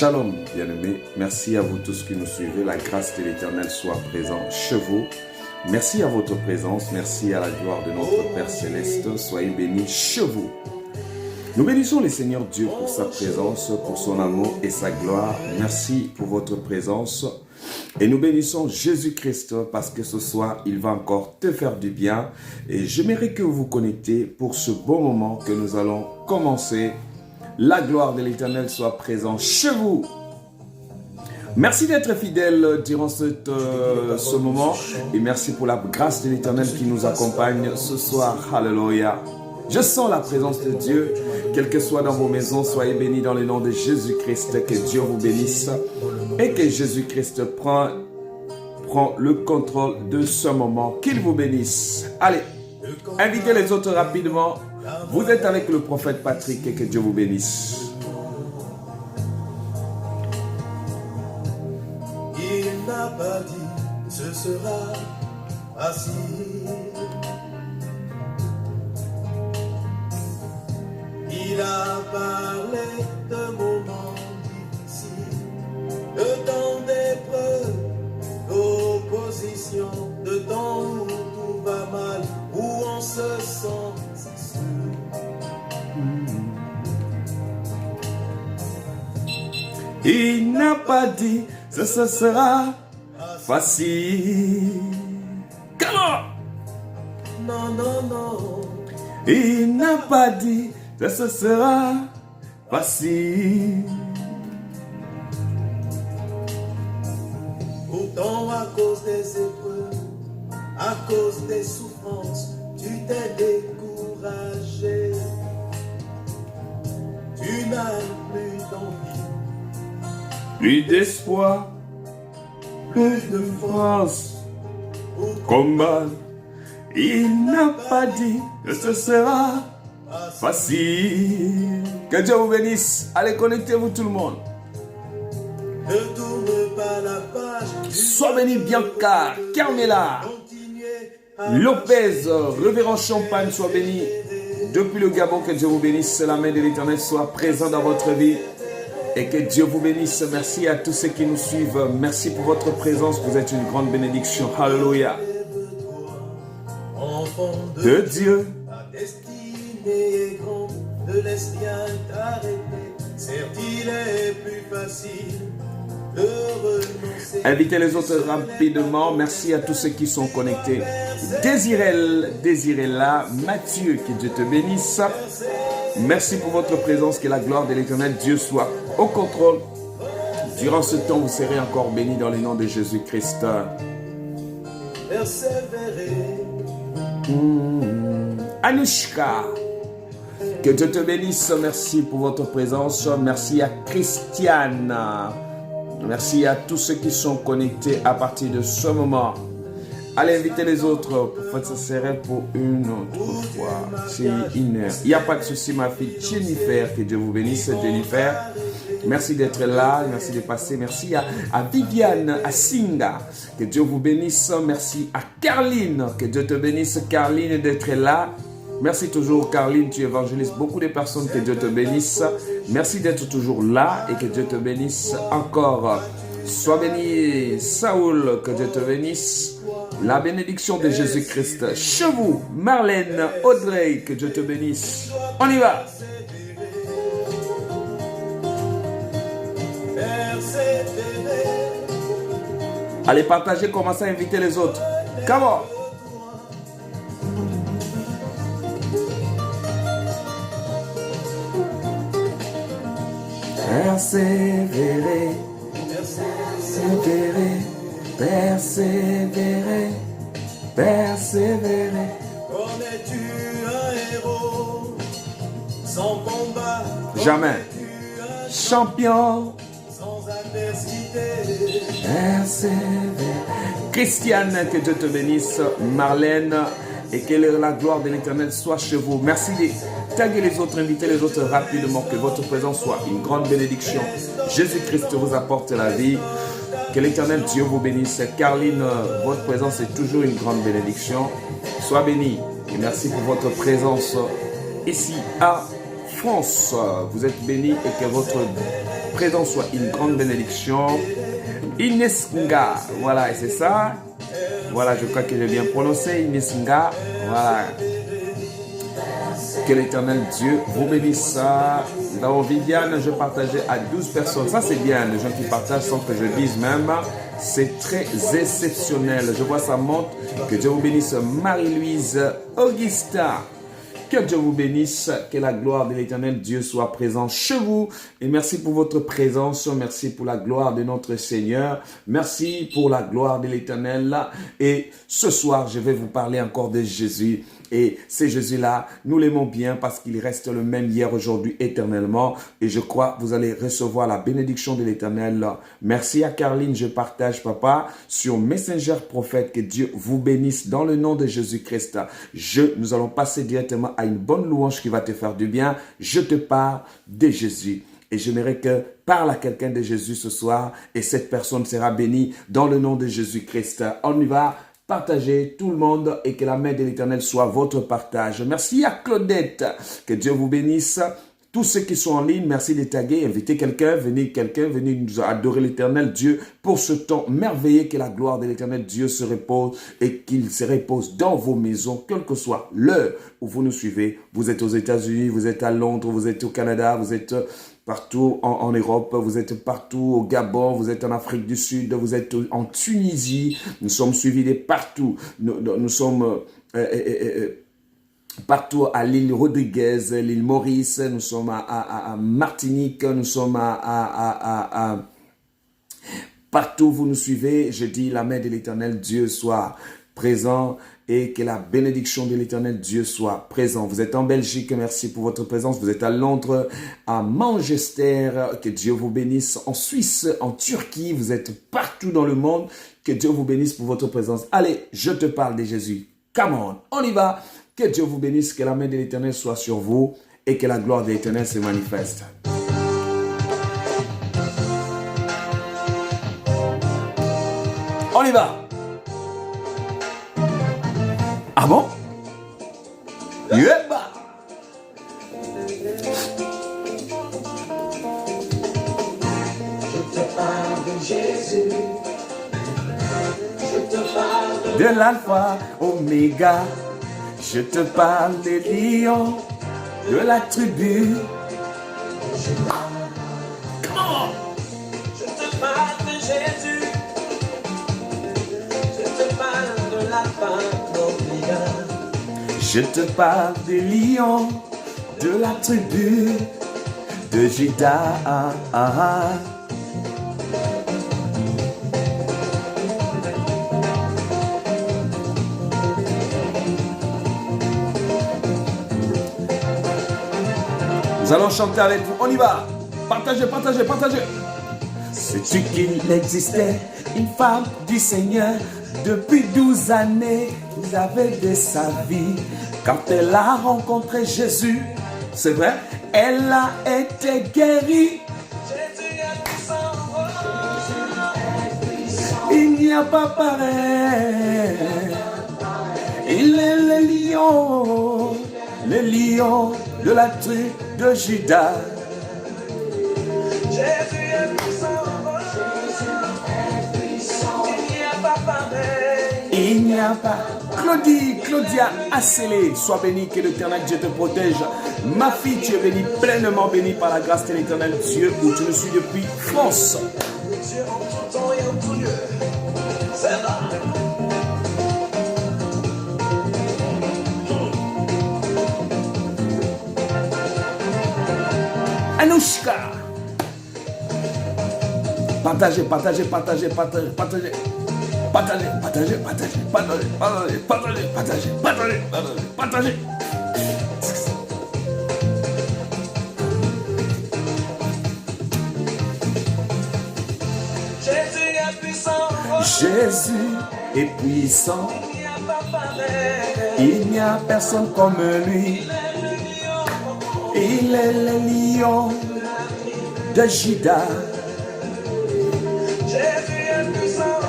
Shalom, bien-aimés. Merci à vous tous qui nous suivez. La grâce de l'Éternel soit présente chez vous. Merci à votre présence. Merci à la gloire de notre Père Céleste. Soyez bénis chez vous. Nous bénissons le Seigneur Dieu pour sa présence, pour son amour et sa gloire. Merci pour votre présence. Et nous bénissons Jésus-Christ parce que ce soir, il va encore te faire du bien. Et j'aimerais que vous vous connectez pour ce beau moment que nous allons commencer. La gloire de l'Éternel soit présente chez vous. Merci d'être fidèle durant ce moment. Et merci pour la grâce de l'Éternel qui nous accompagne ce soir. Alléluia. Je sens la présence de Dieu. Quel que soit dans vos maisons, soyez bénis dans le nom de Jésus-Christ. Que Dieu vous bénisse. Et que Jésus-Christ prend le contrôle de ce moment. Qu'il vous bénisse. Allez, invitez les autres rapidement. Vous êtes avec le prophète Patrick et que Dieu vous bénisse. Il n'a pas dit ce sera facile. Il a parlé de moments difficiles, de temps d'épreuves, d'opposition, de temps où tout va mal, où on se sent si sûr. Il n'a pas dit que ce sera facile. Comment? Non, non, non. Il n'a pas dit que ce sera facile. Pourtant, à cause des épreuves, à cause des souffrances, tu t'es découragé. Tu n'as plus d'envie, Plus d'espoir, plus de force pour combattre. Il n'a pas dit que ce sera facile. Que Dieu vous bénisse. Allez, connectez-vous tout le monde. ne tourne pas la page. Sois béni Bianca, Carmela, Continuez à Lopez, Révérend Champagne, sois béni. Depuis le Gabon, que Dieu vous bénisse. La main de l'Éternel soit présente dans votre vie. Et que Dieu vous bénisse. Merci à tous ceux qui nous suivent. Merci pour votre présence. Vous êtes une grande bénédiction. Alléluia. enfant De Dieu. ta destinée est grande, ne laisse rien t'arrêter. Certes, il est plus facile de renoncer. Invitez les autres rapidement. Merci à tous ceux qui sont connectés. Désirez-la, Mathieu, que Dieu te bénisse. Merci pour votre présence. Que la gloire de l'Éternel Dieu soit au contrôle. Durant ce temps, vous serez encore bénis dans le nom de Jésus-Christ. Persévérer. Anushka, que Dieu te bénisse. Merci pour votre présence. Merci à Christiane. Merci à tous ceux qui sont connectés à partir de ce moment. Allez, invitez les autres. Ça serait pour une autre fois. C'est une heure. Il n'y a pas de souci, ma fille Jennifer. Que Dieu vous bénisse, Jennifer. Merci d'être là. Merci de passer. Merci à Viviane, à Singa. Que Dieu vous bénisse. Merci à Carline. Que Dieu te bénisse, Carline, d'être là. Merci toujours, Carline. Tu évangélises beaucoup de personnes. Que Dieu te bénisse. Merci d'être toujours là et que Dieu te bénisse encore. Sois béni, Saoul. Que Dieu te bénisse. La bénédiction de Jésus-Christ chez vous, Marlène, Audrey, que Dieu te bénisse. On y va. Allez, partagez, commencez à inviter les autres. Come on. Persévérer, persévérer. Persévérer, persévérer. Connais-tu un héros sans combat? Jamais. Champion. Sans adversité. Persévérer. Christiane, que Dieu te bénisse. Marlène, et que la gloire de l'Éternel soit chez vous. Merci de taguer les autres, inviter les autres rapidement. Que votre présence soit une grande bénédiction. Jésus-Christ vous apporte la vie. Que l'Éternel Dieu vous bénisse. Carline, votre présence est toujours une grande bénédiction. Sois béni et merci pour votre présence ici à France. Vous êtes bénis et que votre présence soit une grande bénédiction. Inesinga, voilà, et c'est ça. Voilà, je crois que j'ai bien prononcé. Inesinga, voilà. Que l'Éternel Dieu vous bénisse. Dans Viviane, je partageais à 12 personnes. Ça, c'est bien, les gens qui partagent sans que je dise même. C'est très exceptionnel. Je vois ça monte. Que Dieu vous bénisse. Marie-Louise Augustin. Que Dieu vous bénisse, que la gloire de l'Éternel Dieu soit présente chez vous. Et merci pour votre présence, merci pour la gloire de notre Seigneur. Merci pour la gloire de l'Éternel. Et ce soir, je vais vous parler encore de Jésus. Et c'est Jésus-là, nous l'aimons bien parce qu'il reste le même hier, aujourd'hui, éternellement. Et je crois que vous allez recevoir la bénédiction de l'Éternel. Merci à Caroline, je partage, papa, sur Messenger Prophète. Que Dieu vous bénisse dans le nom de Jésus-Christ. Nous allons passer directement à une bonne louange qui va te faire du bien. Je te parle de Jésus. Et j'aimerais que parle à quelqu'un de Jésus ce soir et cette personne sera bénie dans le nom de Jésus-Christ. On y va. Partagez tout le monde et que la main de l'Éternel soit votre partage. Merci à Claudette. Que Dieu vous bénisse. Tous ceux qui sont en ligne, merci de taguer, invitez quelqu'un, venez nous adorer l'Éternel Dieu pour ce temps merveilleux que la gloire de l'Éternel Dieu se repose et qu'il se repose dans vos maisons, quelle que soit l'heure où vous nous suivez. Vous êtes aux États-Unis, vous êtes à Londres, vous êtes au Canada, vous êtes partout en Europe, vous êtes partout au Gabon, vous êtes en Afrique du Sud, vous êtes en Tunisie, nous sommes suivis de partout, nous sommes partout à l'île Rodriguez, l'île Maurice, nous sommes à Martinique, nous sommes partout où vous nous suivez. Je dis la main de l'Éternel Dieu soit présent et que la bénédiction de l'Éternel Dieu soit présent. Vous êtes en Belgique, merci pour votre présence. Vous êtes à Londres, à Manchester, que Dieu vous bénisse. En Suisse, en Turquie, vous êtes partout dans le monde. Que Dieu vous bénisse pour votre présence. Allez, je te parle de Jésus. Come on y va. Que Dieu vous bénisse, que la main de l'Éternel soit sur vous et que la gloire de l'Éternel se manifeste. On y va. Ah bon? Yeba. Je te parle de Jésus. Je te parle De l'alpha, oméga. Je te parle des lions, de la tribu. Je te parle de Jésus. Je te parle de la femme d'Oméga. Je te parle des lions, de la tribu de Juda. Nous allons chanter avec vous. On y va. Partagez. Sais-tu qu'il existait une femme du Seigneur depuis 12 années? Vous avez de sa vie. Quand elle a rencontré Jésus, c'est vrai, elle a été guérie. Jésus est puissant. Il n'y a pas pareil. Il est le lion de la tribu de Juda. Jésus est puissant. Il n'y a pas pareil. Il n'y a pas. Claudia Assélé, sois bénie, que l'Éternel Dieu te protège. Ma fille, tu es bénie, pleinement bénie par la grâce de l'Éternel Dieu, où tu me suis depuis France. Dieu en tout temps et en tout lieu. C'est là. Anouchka. Partagez. Jésus est puissant. Jésus est puissant. Il n'y a pas pareil. Il n'y a personne comme lui. Il est le lion de Juda. Jésus est puissant.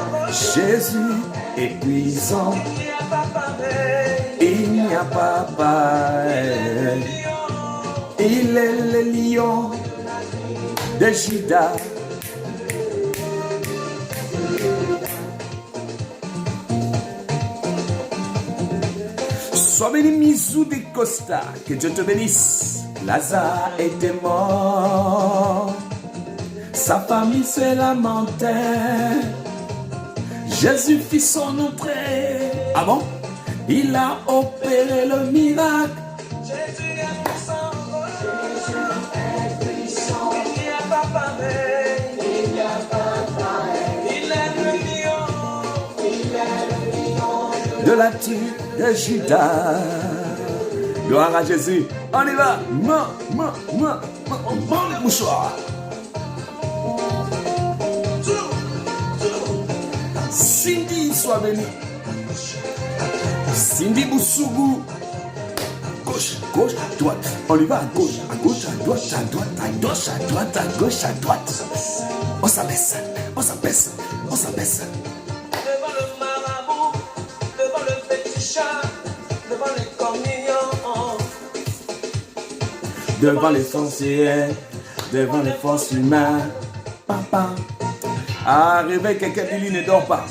Jésus est puissant. Il n'y a pas pareil. Il n'y a pas pareil. Il est le lion de Juda. Sois béni, Misou de Costa, que Dieu te bénisse. Lazare était mort, sa famille se lamentait. Jésus fit son entrée. Ah bon? Il a opéré le miracle. Jésus est puissant. Il n'y a pas pareil. Il n'y a pas pareil. Il est le lion. De la tribu de Juda. Gloire à Jésus. On y va. On prend le mouchoir. Cindy, sois béni. Cindy Boussougou. Gauche, gauche, droite. On y va à gauche, à droite, à gauche, à droite, à gauche, à droite. On s'abaisse, on s'abaisse, on s'abaisse. Devant le marabout, devant le féticheur, devant les cornillons. Devant les sorciers, devant les forces humaines. Papa. Ah, réveille quelqu'un dit lui ne dort pas.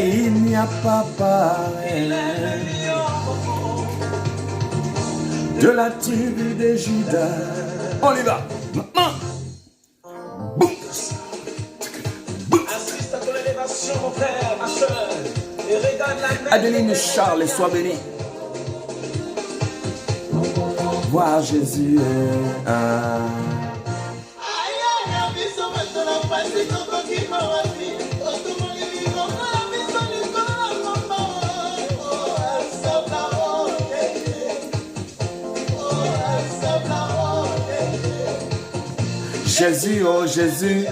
Il n'y a pas pareil. De la tribu de Juda. On y va. Boum. Assiste à ton élévation, mon frère, ma soeur, et regarde la main. Adeline Charles, sois béni. Voir Jésus. Jésus, oh Jésus.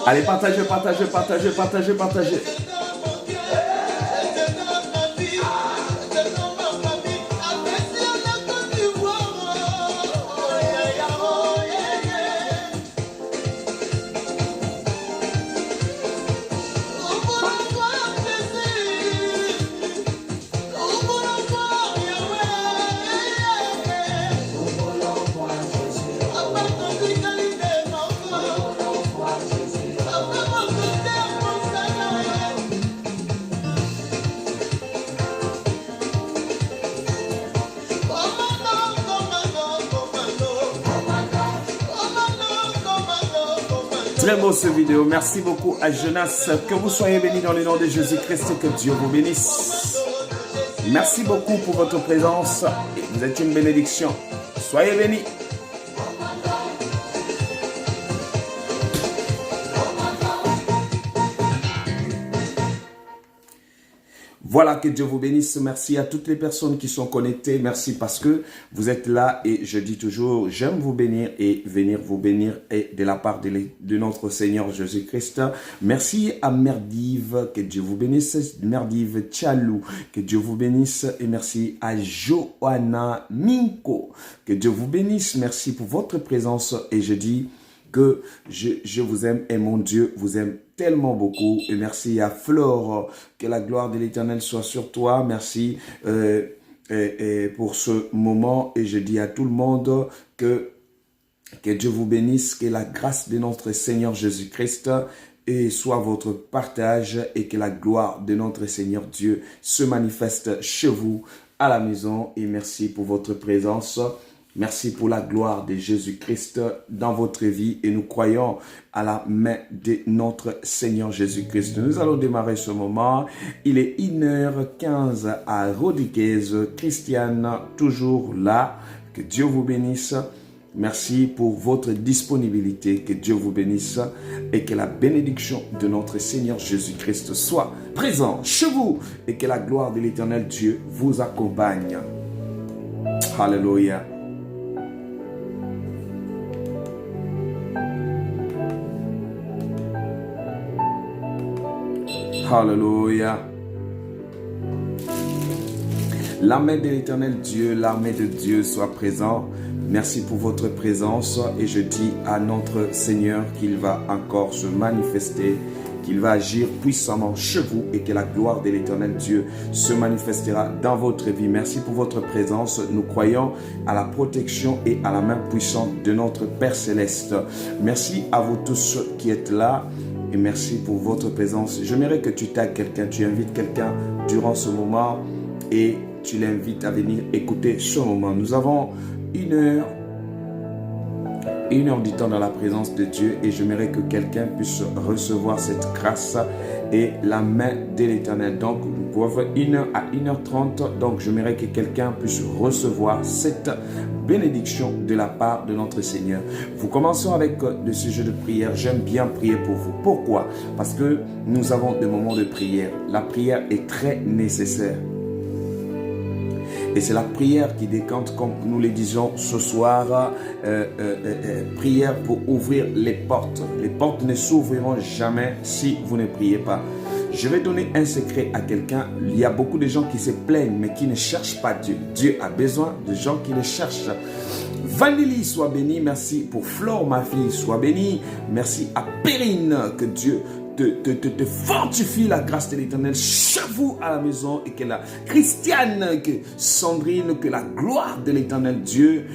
Allez, partagez. Très beau ce vidéo. Merci beaucoup à Jonas. Que vous soyez bénis dans le nom de Jésus-Christ et que Dieu vous bénisse. Merci beaucoup pour votre présence. Vous êtes une bénédiction. Soyez bénis. Voilà, que Dieu vous bénisse. Merci à toutes les personnes qui sont connectées. Merci parce que vous êtes là et je dis toujours, j'aime vous bénir et venir vous bénir et de la part de notre Seigneur Jésus-Christ. Merci à Merdive, que Dieu vous bénisse. Merdive Tchalou, que Dieu vous bénisse. Et merci à Johanna Minko, que Dieu vous bénisse. Merci pour votre présence et je dis que je vous aime et mon Dieu vous aime tellement beaucoup. Et merci à Flore, que la gloire de l'Éternel soit sur toi. Merci pour ce moment. Et je dis à tout le monde que Dieu vous bénisse, que la grâce de notre Seigneur Jésus-Christ et soit votre partage et que la gloire de notre Seigneur Dieu se manifeste chez vous à la maison. Et merci pour votre présence. Merci pour la gloire de Jésus-Christ dans votre vie et nous croyons à la main de notre Seigneur Jésus-Christ. Nous allons démarrer ce moment. Il est 1h15 à Rodriguez. Christiane, toujours là. Que Dieu vous bénisse. Merci pour votre disponibilité. Que Dieu vous bénisse et que la bénédiction de notre Seigneur Jésus-Christ soit présente chez vous et que la gloire de l'Éternel Dieu vous accompagne. Alléluia. Alléluia. L'armée de l'Éternel Dieu, l'armée de Dieu soit présent. Merci pour votre présence et je dis à notre Seigneur qu'il va encore se manifester, qu'il va agir puissamment chez vous et que la gloire de l'Éternel Dieu se manifestera dans votre vie. Merci pour votre présence. Nous croyons à la protection et à la main puissante de notre Père Céleste. Merci à vous tous qui êtes là et merci pour votre présence. J'aimerais que tu tagues quelqu'un, tu invites quelqu'un durant ce moment et tu l'invites à venir écouter ce moment. Nous avons une heure du temps dans la présence de Dieu et j'aimerais que quelqu'un puisse recevoir cette grâce et la main de l'Éternel. Donc, nous pouvons 1h à 1h30. Donc, j'aimerais que quelqu'un puisse recevoir cette bénédiction de la part de notre Seigneur. Vous commençons avec le sujet de prière. J'aime bien prier pour vous. Pourquoi? Parce que nous avons des moments de prière. La prière est très nécessaire. Et c'est la prière qui décante, comme nous le disons ce soir, prière pour ouvrir les portes. Les portes ne s'ouvriront jamais si vous ne priez pas. Je vais donner un secret à quelqu'un. Il y a beaucoup de gens qui se plaignent, mais qui ne cherchent pas Dieu. Dieu a besoin de gens qui le cherchent. Vanelli, sois bénie. Merci pour Flore, ma fille, sois bénie. Merci à Perrine, que Dieu te fortifie la grâce de l'Éternel chez vous à la maison et que la Christiane, que Sandrine, que la gloire de l'Éternel Dieu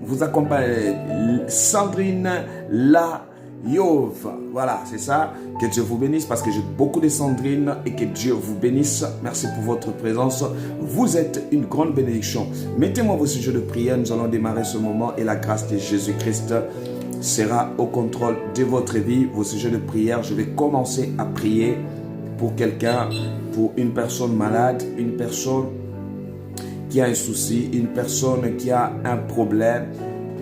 vous accompagne. Sandrine, la Yov. Voilà, c'est ça. Que Dieu vous bénisse parce que j'ai beaucoup de Sandrine et que Dieu vous bénisse. Merci pour votre présence. Vous êtes une grande bénédiction. Mettez-moi vos sujets de prière. Nous allons démarrer ce moment et la grâce de Jésus-Christ sera au contrôle de votre vie. Vos sujets de prière, je vais commencer à prier pour quelqu'un, pour une personne malade, une personne qui a un souci, une personne qui a un problème.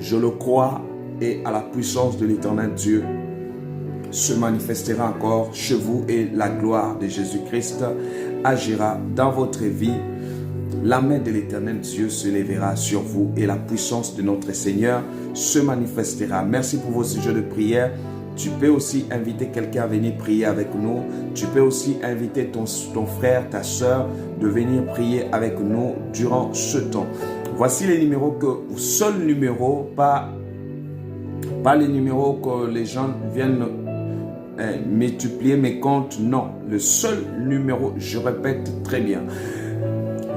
Je le crois et à la puissance de l'Éternel Dieu se manifestera encore chez vous et la gloire de Jésus-Christ agira dans votre vie. La main de l'Éternel Dieu se lèvera sur vous et la puissance de notre Seigneur se manifestera. Merci pour vos sujets de prière. Tu peux aussi inviter quelqu'un à venir prier avec nous. Tu peux aussi inviter ton frère, ta soeur de venir prier avec nous durant ce temps. Voici les numéros seul numéro, pas les numéros que les gens viennent multiplier mes comptes. Non, le seul numéro, je répète très bien.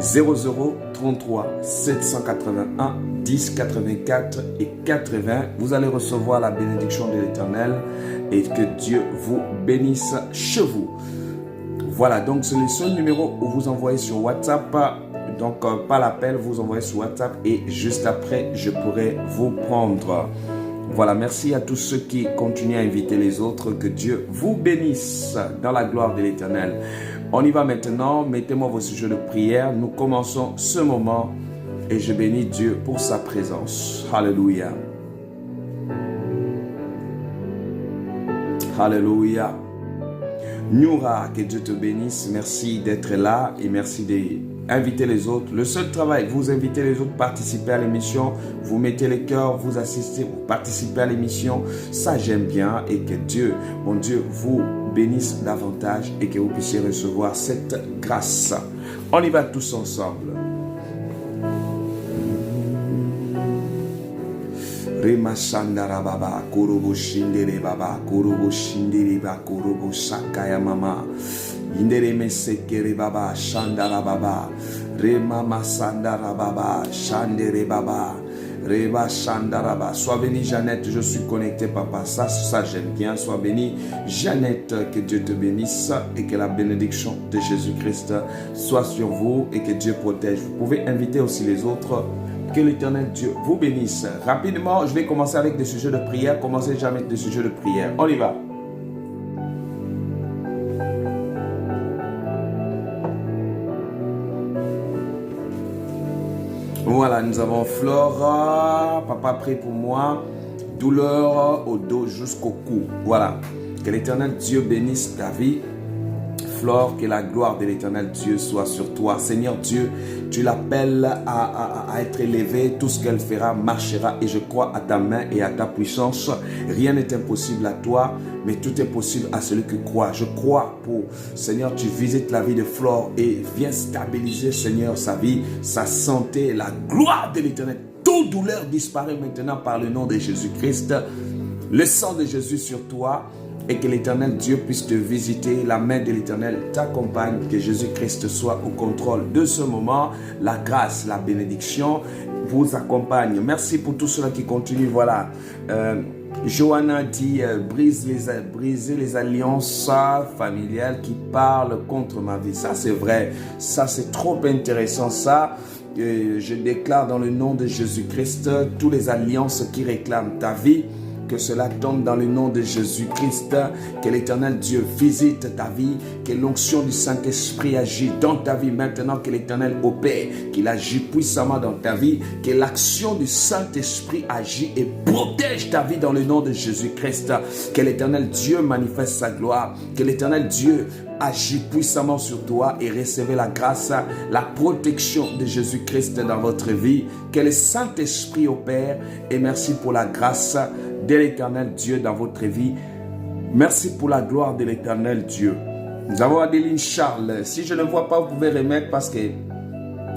0033 781 10 84 et 80. Vous allez recevoir la bénédiction de l'Éternel et que Dieu vous bénisse chez vous. Voilà, donc c'est le seul numéro où vous envoyez sur WhatsApp. Donc pas l'appel, vous envoyez sur WhatsApp et juste après je pourrai vous prendre. Voilà, merci à tous ceux qui continuent à inviter les autres. Que Dieu vous bénisse dans la gloire de l'Éternel. On y va maintenant. Mettez-moi vos sujets de prière. Nous commençons ce moment et je bénis Dieu pour sa présence. Alléluia. Alléluia. Noura, que Dieu te bénisse. Merci d'être là et merci d'inviter les autres. Le seul travail, vous invitez les autres, participez à l'émission, vous mettez les cœurs, vous assistez, vous participez à l'émission. Ça, j'aime bien et que Dieu, mon Dieu, vous bénisse davantage et que vous puissiez recevoir cette grâce. On y va tous ensemble. Rema Shandara Baba, Kurubu Shindere Baba, Kurubu Shindere Baba, Kurubu Sakaya Mama, Indere Mesekere Baba, Shandara Baba, Rema Masandara Baba, Shandere Baba, Reba Shandara Baba. Sois bénie Jeannette, je suis connecté papa, ça j'aime bien. Sois bénie Jeannette, que Dieu te bénisse et que la bénédiction de Jésus-Christ soit sur vous et que Dieu protège. Vous pouvez inviter aussi les autres. Que l'Éternel Dieu vous bénisse. Rapidement, je vais commencer avec des sujets de prière. Commencez jamais avec des sujets de prière. On y va. Voilà, nous avons Flora. Papa, prie pour moi. Douleur au dos jusqu'au cou. Voilà. Que l'Éternel Dieu bénisse ta vie. Flore, que la gloire de l'Éternel Dieu soit sur toi. Seigneur Dieu, tu l'appelles à être élevé. Tout ce qu'elle fera marchera et je crois à ta main et à ta puissance. Rien n'est impossible à toi, mais tout est possible à celui qui croit. Je crois pour, Seigneur, tu visites la vie de Flore et viens stabiliser, Seigneur, sa vie, sa santé, la gloire de l'Éternel. Toute douleur disparaît maintenant par le nom de Jésus-Christ. Le sang de Jésus sur toi. et que l'Éternel Dieu puisse te visiter. La main de l'Éternel t'accompagne, que Jésus-Christ soit au contrôle de ce moment. La grâce, la bénédiction vous accompagne. Merci pour tous ceux qui continuent. Voilà. Johanna dit briser les alliances familiales qui parlent contre ma vie. Ça c'est vrai, ça c'est trop intéressant. Ça, je déclare dans le nom de Jésus-Christ, toutes les alliances qui réclament ta vie, que cela tombe dans le nom de Jésus-Christ, que l'Éternel Dieu visite ta vie, que l'onction du Saint-Esprit agit dans ta vie maintenant, que l'Éternel opère, qu'il agit puissamment dans ta vie, que l'action du Saint-Esprit agit et protège ta vie dans le nom de Jésus-Christ, que l'Éternel Dieu manifeste sa gloire, que l'Éternel Dieu agit puissamment sur toi et recevez la grâce, la protection de Jésus-Christ dans votre vie, que le Saint-Esprit opère et merci pour la grâce de l'Éternel Dieu dans votre vie. Merci pour la gloire de l'Éternel Dieu. Nous avons Adeline Charles. Si je ne vois pas, vous pouvez remettre parce que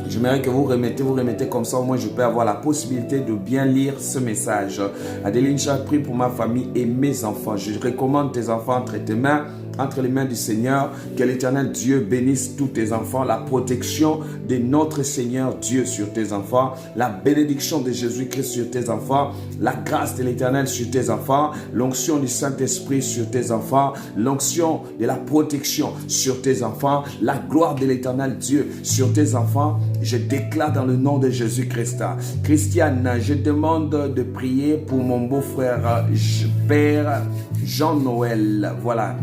j'aimerais que vous remettez comme ça. Au moins, je peux avoir la possibilité de bien lire ce message. Adeline Charles, prie pour ma famille et mes enfants. Je recommande tes enfants entre tes mains, entre les mains du Seigneur. Que l'Éternel Dieu bénisse tous tes enfants. La protection de notre Seigneur Dieu sur tes enfants. La bénédiction de Jésus-Christ sur tes enfants. La grâce de l'Éternel sur tes enfants. L'onction du Saint-Esprit sur tes enfants. L'onction de la protection sur tes enfants. La gloire de l'Éternel Dieu sur tes enfants. Je déclare dans le nom de Jésus-Christ. Christiane, je demande de prier pour mon beau-frère, Père Jean-Noël. Voilà.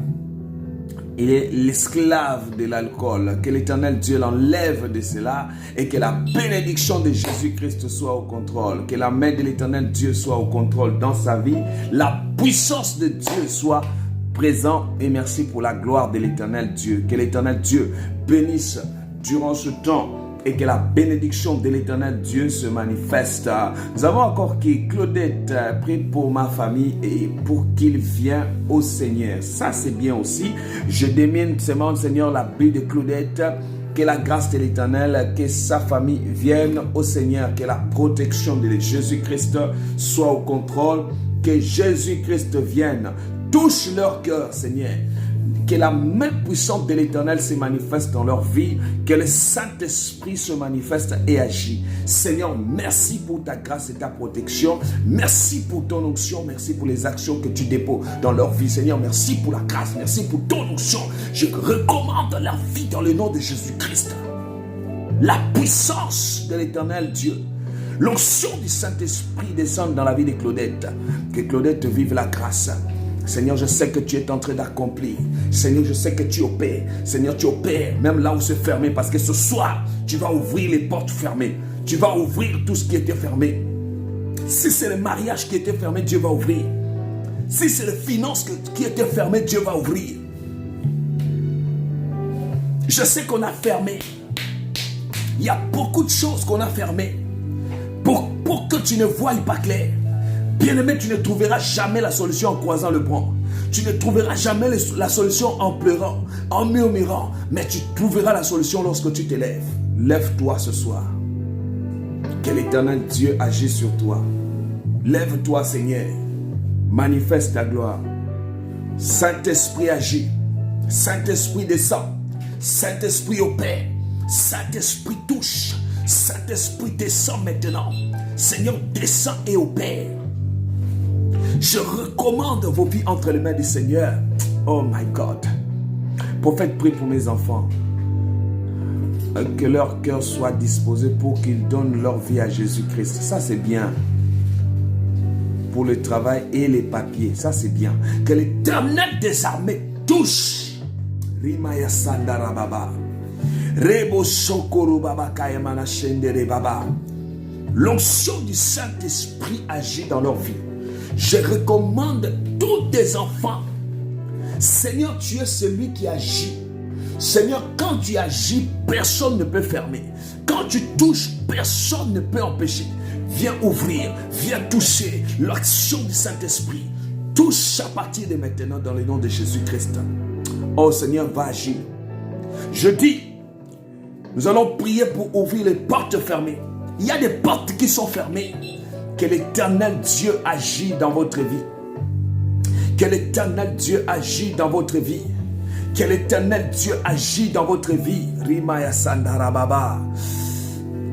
Il est l'esclave de l'alcool. Que l'Éternel Dieu l'enlève de cela et que la bénédiction de Jésus-Christ soit au contrôle. Que la main de l'Éternel Dieu soit au contrôle dans sa vie. La puissance de Dieu soit présente et merci pour la gloire de l'Éternel Dieu. Que l'Éternel Dieu bénisse durant ce temps et que la bénédiction de l'Éternel Dieu se manifeste. Nous avons encore qui Claudette, prie pour ma famille et pour qu'il vienne au Seigneur. Ça c'est bien aussi. Je demande Seigneur la vie de Claudette, que la grâce de l'Éternel, que sa famille vienne au Seigneur, que la protection de Jésus-Christ soit au contrôle, que Jésus-Christ vienne, touche leur cœur Seigneur. Que la main puissante de l'Éternel se manifeste dans leur vie. Que le Saint-Esprit se manifeste et agit. Seigneur, merci pour ta grâce et ta protection. Merci pour ton onction. Merci pour les actions que tu déposes dans leur vie. Seigneur, merci pour la grâce. Merci pour ton onction. Je recommande leur vie dans le nom de Jésus-Christ. La puissance de l'Éternel Dieu. L'onction du Saint-Esprit descende dans la vie de Claudette. Que Claudette vive la grâce. Seigneur, je sais que tu es en train d'accomplir. Seigneur, je sais que tu opères. Seigneur, tu opères même là où c'est fermé. Parce que ce soir, tu vas ouvrir les portes fermées. Tu vas ouvrir tout ce qui était fermé. Si c'est le mariage qui était fermé, Dieu va ouvrir. Si c'est les finances qui étaient fermées, Dieu va ouvrir. Je sais qu'on a fermé. Il y a beaucoup de choses qu'on a fermées. Pour que tu ne voies pas clair. Bien-aimé, tu ne trouveras jamais la solution en croisant le bras. Tu ne trouveras jamais la solution en pleurant, en murmurant. Mais tu trouveras la solution lorsque tu te lèves. Lève-toi ce soir. Que l'Éternel Dieu agisse sur toi. Lève-toi, Seigneur. Manifeste ta gloire. Saint-Esprit agit. Saint-Esprit descend. Saint-Esprit opère. Saint-Esprit touche. Saint-Esprit descend maintenant. Seigneur, descend et opère. Je recommande vos vies entre les mains du Seigneur. Oh my God. Prophète, prie pour mes enfants. Que leur cœur soit disposé pour qu'ils donnent leur vie à Jésus-Christ. Ça c'est bien. Pour le travail et les papiers. Ça c'est bien. Que l'Éternel des armées touche. Rimaya Sandara Baba. Rebo Shokoro Baba Kayamana Shendere Baba. L'onction du Saint-Esprit agit dans leur vie. Je recommande tous tes enfants. Seigneur, tu es celui qui agit. Seigneur, quand tu agis, personne ne peut fermer. Quand tu touches, personne ne peut empêcher. Viens ouvrir, viens toucher l'action du Saint-Esprit. Touche à partir de maintenant dans le nom de Jésus-Christ. Oh Seigneur, va agir. Je dis, nous allons prier pour ouvrir les portes fermées. Il y a des portes qui sont fermées. Que l'Éternel Dieu agit dans votre vie. Que l'Éternel Dieu agit dans votre vie. Que l'Éternel Dieu agit dans votre vie. Rimaya Sandarababa.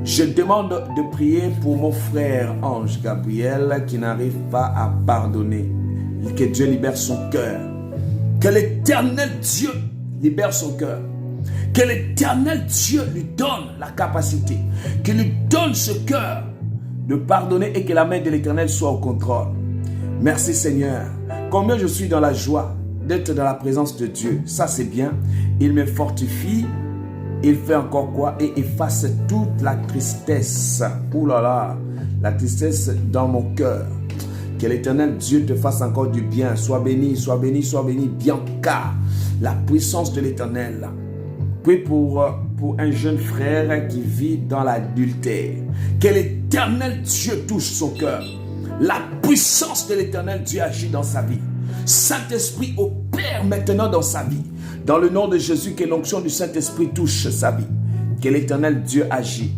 Je demande de prier pour mon frère Ange Gabriel qui n'arrive pas à pardonner. Que Dieu libère son cœur. Que l'Éternel Dieu libère son cœur. Que l'Éternel Dieu lui donne la capacité. Qu'il lui donne ce cœur de pardonner et que la main de l'Éternel soit au contrôle. Merci Seigneur. Combien je suis dans la joie d'être dans la présence de Dieu. Ça c'est bien. Il me fortifie. Il fait encore quoi? Et efface toute la tristesse. Ouh là là. La tristesse dans mon cœur. Que l'Éternel Dieu te fasse encore du bien. Sois béni, sois béni, sois béni. Bianca. La puissance de l'Éternel. Prie pour un jeune frère qui vit dans l'adultère. Que l'Éternel Dieu touche son cœur. La puissance de l'Éternel Dieu agit dans sa vie. Saint-Esprit opère maintenant dans sa vie. Dans le nom de Jésus, que l'onction du Saint-Esprit touche sa vie. Que l'Éternel Dieu agit.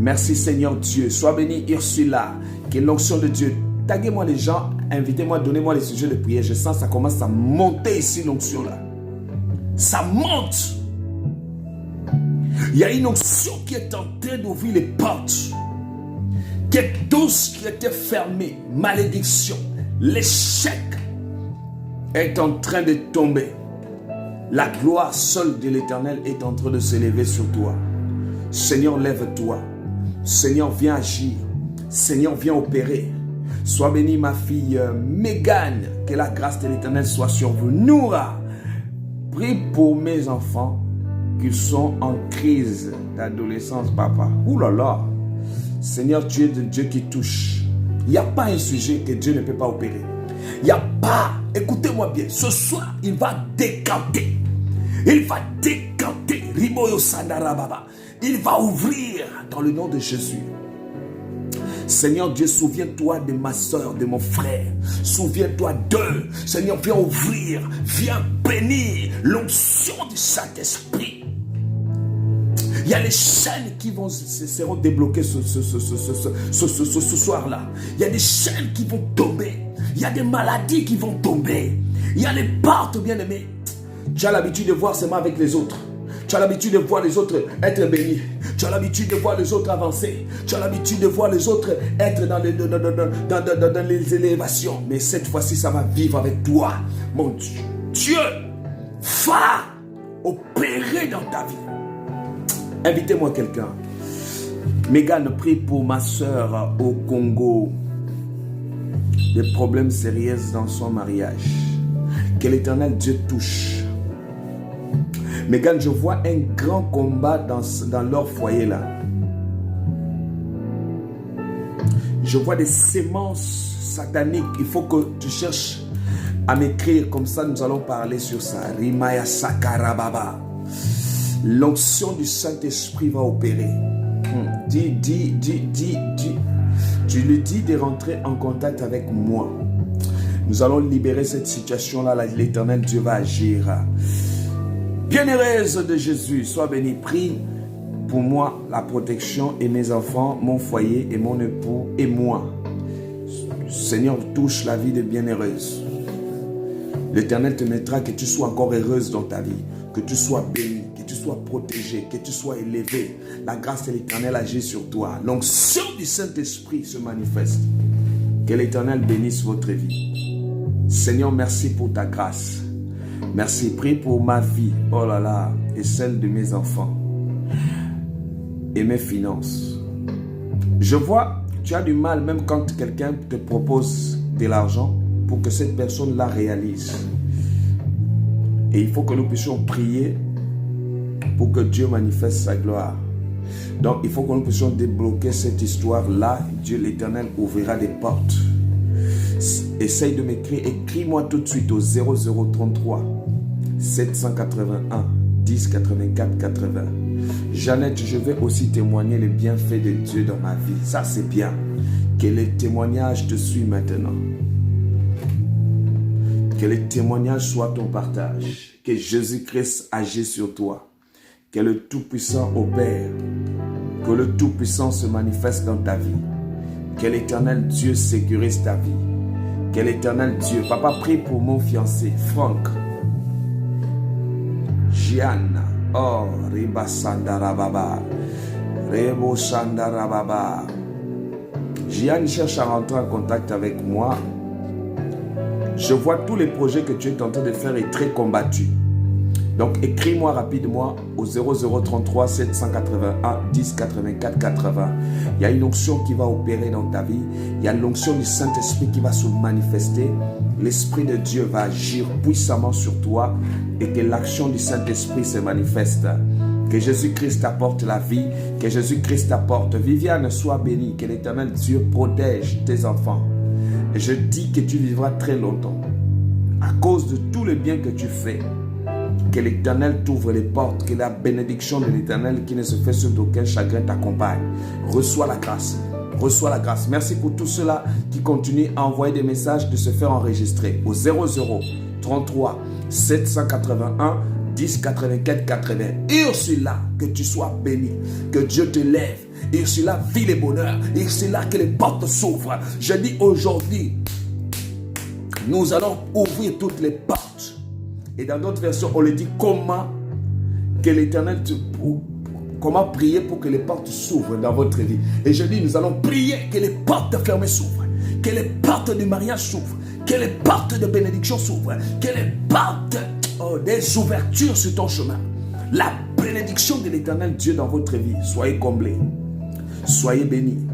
Merci Seigneur Dieu. Sois béni Ursula. Que l'onction de Dieu. Taguez-moi les gens. Invitez-moi, donnez-moi les sujets de prière. Je sens que ça commence à monter ici l'onction là. Ça monte. Il y a une onction qui est en train d'ouvrir les portes. Que tout ce qui était fermé, malédiction, l'échec est en train de tomber. La gloire seule de l'Éternel est en train de s'élever sur toi. Seigneur, lève-toi. Seigneur, viens agir. Seigneur, viens opérer. Sois bénie ma fille Mégane. Que la grâce de l'Éternel soit sur vous. Noura, prie pour mes enfants qu'ils sont en crise d'adolescence, papa. Ouh là là. Seigneur, tu es le Dieu qui touche. Il n'y a pas un sujet que Dieu ne peut pas opérer. Il n'y a pas, écoutez-moi bien, ce soir, il va décanter. Il va décanter. Riboyo Sandarababa. Il va ouvrir dans le nom de Jésus. Seigneur Dieu, souviens-toi de ma soeur, de mon frère. Souviens-toi d'eux. Seigneur, viens ouvrir, viens bénir l'onction du Saint-Esprit. Il y a les chaînes qui seront débloquées ce soir-là. Il y a des chaînes qui vont tomber. Il y a des maladies qui vont tomber. Il y a les portes, bien-aimés. Tu as l'habitude de voir seulement avec les autres. Tu as l'habitude de voir les autres être bénis. Tu as l'habitude de voir les autres avancer. Tu as l'habitude de voir les autres être dans les élévations. Mais cette fois-ci, ça va vivre avec toi. Mon Dieu, Dieu va opérer dans ta vie. Invitez-moi quelqu'un. Mégane, prie pour ma soeur au Congo. Des problèmes sérieux dans son mariage. Que l'Éternel Dieu touche. Mégane, je vois un grand combat dans leur foyer là. Je vois des sémences sataniques. Il faut que tu cherches à m'écrire. Comme ça, nous allons parler sur ça. Rimaya Sakarababa. L'onction du Saint-Esprit va opérer. Dis. Tu lui dis de rentrer en contact avec moi. Nous allons libérer cette situation-là. L'Éternel Dieu va agir. Bienheureuse de Jésus, sois béni. Prie pour moi la protection et mes enfants, mon foyer et mon époux et moi. Seigneur, touche la vie de bienheureuse. L'Éternel te mettra que tu sois encore heureuse dans ta vie, que tu sois béni, que tu sois protégé, que tu sois élevé. La grâce de l'Éternel agit sur toi. L'onction du Saint-Esprit se manifeste. Que l'Éternel bénisse votre vie. Seigneur, merci pour ta grâce. Merci, prie pour ma vie, oh là là, et celle de mes enfants et mes finances. Je vois, tu as du mal même quand quelqu'un te propose de l'argent pour que cette personne la réalise. Et il faut que nous puissions prier pour que Dieu manifeste sa gloire. Donc il faut que nous puissions débloquer cette histoire-là. Dieu l'Éternel ouvrira des portes. Essaye de m'écrire, écris-moi tout de suite au 0033 781 10 84 80. Jeannette, je vais aussi témoigner les bienfaits de Dieu dans ma vie. Ça c'est bien. Que les témoignages te suivent maintenant. Que les témoignages soient ton partage. Que Jésus-Christ agisse sur toi. Que le Tout-Puissant opère. Que le Tout-Puissant se manifeste dans ta vie. Que l'Éternel Dieu sécurise ta vie. Que l'Éternel Dieu, papa, prie pour mon fiancé, Franck. Gianna, oh, Riba Sandarababa, Rebo Sandarababa. Gianna cherche à rentrer en contact avec moi. Je vois tous les projets que tu es en train de faire et très combattus. Donc écris-moi rapidement au 0033 781 10 84 80. Il y a une onction qui va opérer dans ta vie. Il y a l'onction du Saint-Esprit qui va se manifester. L'Esprit de Dieu va agir puissamment sur toi et que l'action du Saint-Esprit se manifeste. Que Jésus-Christ apporte la vie. Que Jésus-Christ apporte. Viviane, sois bénie. Que l'Éternel Dieu protège tes enfants. Et je dis que tu vivras très longtemps. À cause de tout le bien que tu fais. Que l'Éternel t'ouvre les portes, que la bénédiction de l'Éternel qui ne se fait sur aucun chagrin t'accompagne. Reçois la grâce. Reçois la grâce. Merci pour tous ceux-là qui continuent à envoyer des messages, de se faire enregistrer au 0033 781 10 84 80. Ursula, que tu sois béni, que Dieu te lève. Ursula, vis les bonheurs. Ursula, que les portes s'ouvrent. Je dis aujourd'hui, nous allons ouvrir toutes les portes. Et dans d'autres versions, on le dit comment que l'Éternel comment prier pour que les portes s'ouvrent dans votre vie. Et je dis, nous allons prier que les portes fermées s'ouvrent, que les portes du mariage s'ouvrent, que les portes de bénédiction s'ouvrent, que les portes des ouvertures sur ton chemin. La bénédiction de l'Éternel Dieu dans votre vie, soyez comblés, soyez bénis.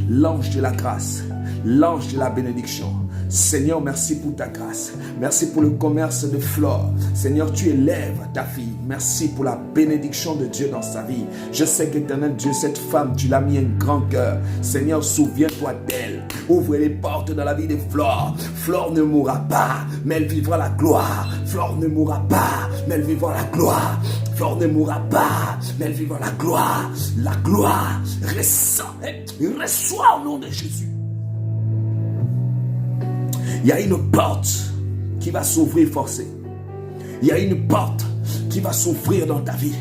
L'ange de la grâce, l'ange de la bénédiction. Seigneur, merci pour ta grâce. Merci pour le commerce de Flore. Seigneur, tu élèves ta fille. Merci pour la bénédiction de Dieu dans sa vie. Je sais qu'éternel Dieu, cette femme, tu l'as mis un grand cœur. Seigneur, souviens-toi d'elle. Ouvre les portes dans la vie de Flore. Flore ne mourra pas, mais elle vivra la gloire. Flore ne mourra pas, mais elle vivra la gloire. Flore ne mourra pas, mais elle vivra la gloire. La gloire. Reçois au nom de Jésus. Il y a une porte qui va s'ouvrir forcée. Il y a une porte qui va s'ouvrir dans ta vie.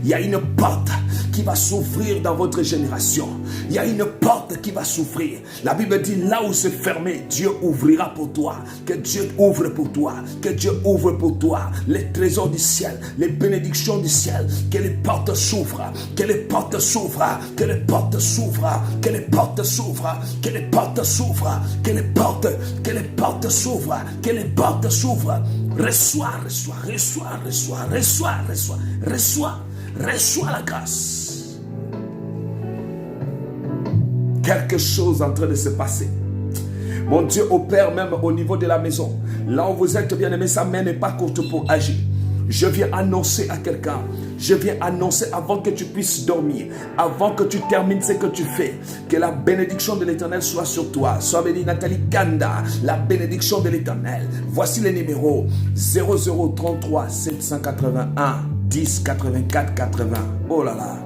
Il y a une porte qui va s'ouvrir dans votre génération. Il y a une porte qui va s'ouvrir. La Bible dit là où c'est fermé, Dieu ouvrira pour toi. Que Dieu ouvre pour toi. Que Dieu ouvre pour toi les trésors du ciel, les bénédictions du ciel. Que les portes s'ouvrent. Que les portes s'ouvrent. Que les portes s'ouvrent. Que les portes s'ouvrent. Que les portes s'ouvrent. Que les portes s'ouvrent. Que les portes s'ouvrent. Reçois, reçois, reçois, reçois, reçois, reçois, reçois, reçois la grâce. Quelque chose est en train de se passer. Mon Dieu opère même au niveau de la maison. Là où vous êtes, bien aimé, sa main n'est pas courte pour agir. Je viens annoncer à quelqu'un. Je viens annoncer avant que tu puisses dormir, avant que tu termines ce que tu fais, que la bénédiction de l'Éternel soit sur toi. Sois bénie Nathalie Kanda, la bénédiction de l'Éternel. Voici les numéros 0033 781 10 84 80. Oh là là.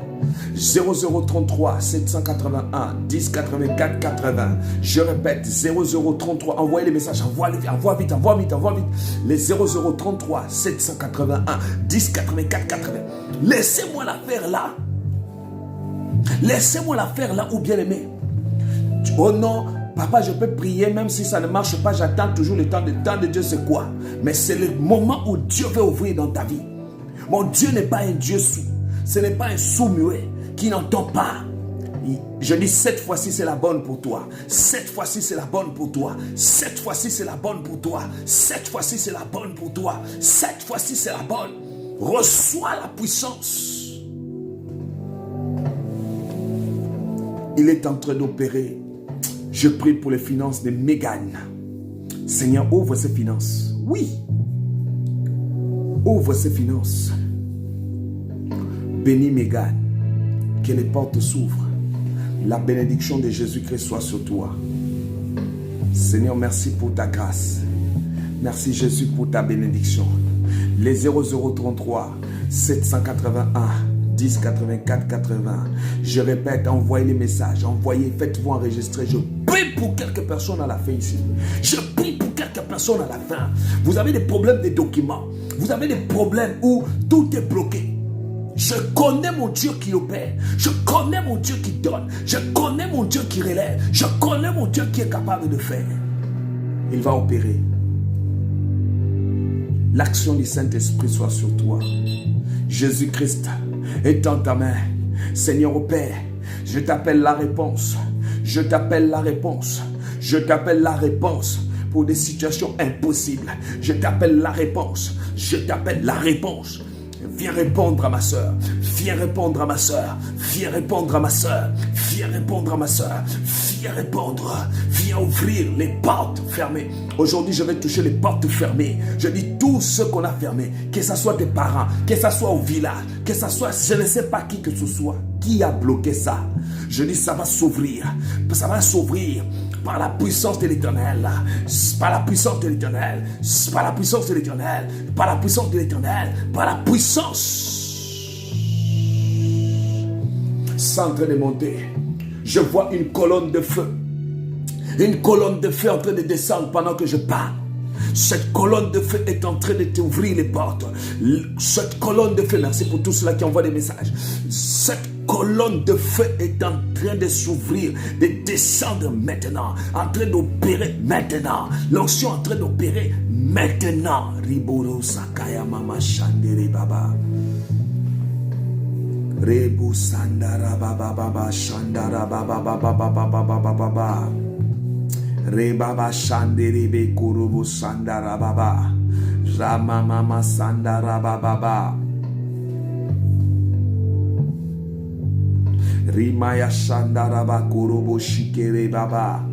0033 781 10 84 80. Je répète, 0033. Envoyez les messages, envoie vite. Les 0033 781 10 84 80. Laissez-moi la faire là. Laissez-moi la faire là, ou bien aimé. Oh non, papa, je peux prier même si ça ne marche pas. J'attends toujours le temps de Dieu, c'est quoi? Mais c'est le moment où Dieu veut ouvrir dans ta vie. Mon Dieu n'est pas un Dieu sourd. Ce n'est pas un sourd-muet qui n'entend pas. Je dis, cette fois-ci, c'est la bonne pour toi. Cette fois-ci, c'est la bonne pour toi. Cette fois-ci, c'est la bonne pour toi. Cette fois-ci, c'est la bonne pour toi. Cette fois-ci, c'est la bonne. Reçois la puissance. Il est en train d'opérer. Je prie pour les finances de Mégane. Seigneur, ouvre ses finances. Oui. Ouvre ses finances. Bénis Mégane, que les portes s'ouvrent. La bénédiction de Jésus-Christ soit sur toi. Seigneur, merci pour ta grâce. Merci Jésus pour ta bénédiction. Les 0033 781 10 84 80. Je répète, envoyez les messages, envoyez, faites-vous enregistrer. Je prie pour quelques personnes à la fin ici. Je prie pour quelques personnes à la fin. Vous avez des problèmes de documents. Vous avez des problèmes où tout est bloqué. Je connais mon Dieu qui opère. Je connais mon Dieu qui donne. Je connais mon Dieu qui relève. Je connais mon Dieu qui est capable de faire. Il va opérer. L'action du Saint-Esprit soit sur toi. Jésus-Christ, étends ta main. Seigneur au Père, je t'appelle la réponse. Je t'appelle la réponse. Je t'appelle la réponse pour des situations impossibles. Je t'appelle la réponse. Je t'appelle la réponse. Viens répondre à ma soeur. Viens répondre à ma soeur. Viens répondre à ma soeur. Viens répondre à ma soeur. Viens répondre. Viens ouvrir les portes fermées. Aujourd'hui, je vais toucher les portes fermées. Je dis tout ce qu'on a fermé. Que ce soit tes parents, que ce soit au village, que ce soit, je ne sais pas qui que ce soit, qui a bloqué ça. Je dis ça va s'ouvrir. Ça va s'ouvrir. Par la puissance de l'Éternel, par la puissance de l'Éternel, par la puissance de l'Éternel, par la puissance de l'Éternel, par la puissance. C'est en train de monter. Je vois une colonne de feu. Une colonne de feu en train de descendre pendant que je parle. Cette colonne de feu est en train de t'ouvrir les portes. Cette colonne de feu, merci pour tous ceux qui envoient des messages. Cette colonne de feu est en train de s'ouvrir, de descendre maintenant, en train d'opérer maintenant. L'onction est en train d'opérer maintenant. Riboro Sakaya Mama Shandere Baba. Rebu Sandara Baba Baba Shandara Baba Baba Baba Baba Baba. Rebaba Shandere Be Kurubu Sandara Baba. Rama Mama Sandara Baba. Rimaya Shandaraba Kurubo Shikere Baba.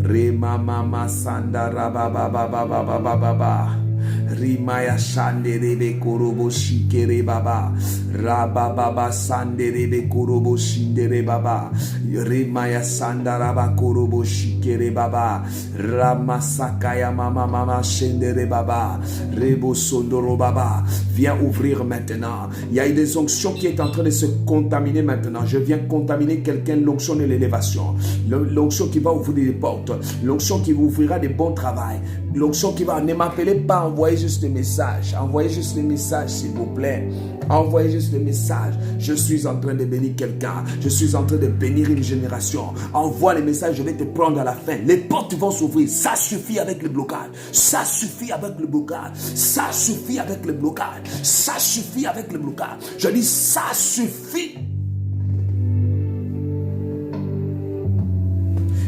Rema Mama Sandaraba Baba Baba Baba Baba. Rimaya Shanderebe Kurubo Shikere Baba. Raba Baba Sanderebe Kurubo Shindere Baba. Rimaya Sandaraba Kurubo Shikere Baba. Rama Sakaya Mama Mama Shendere Baba. Rebo Sondoro Baba. Viens ouvrir maintenant. Il y a des onctions qui est en train de se contaminer maintenant. Je viens contaminer quelqu'un, l'onction de l'élévation. L'onction qui va ouvrir les portes. L'onction qui vous ouvrira des bons travails. L'onction qui va, ne m'appelez pas, envoyez juste des messages. Envoyez juste des messages, s'il vous plaît. Envoyez juste des messages. Je suis en train de bénir quelqu'un. Je suis en train de bénir une génération. Envoie les messages, je vais te prendre à la fin. Les portes vont s'ouvrir. Ça suffit avec le blocage. Ça suffit avec le blocage. Ça suffit avec le blocage. Ça suffit avec le blocage. Je dis, ça suffit.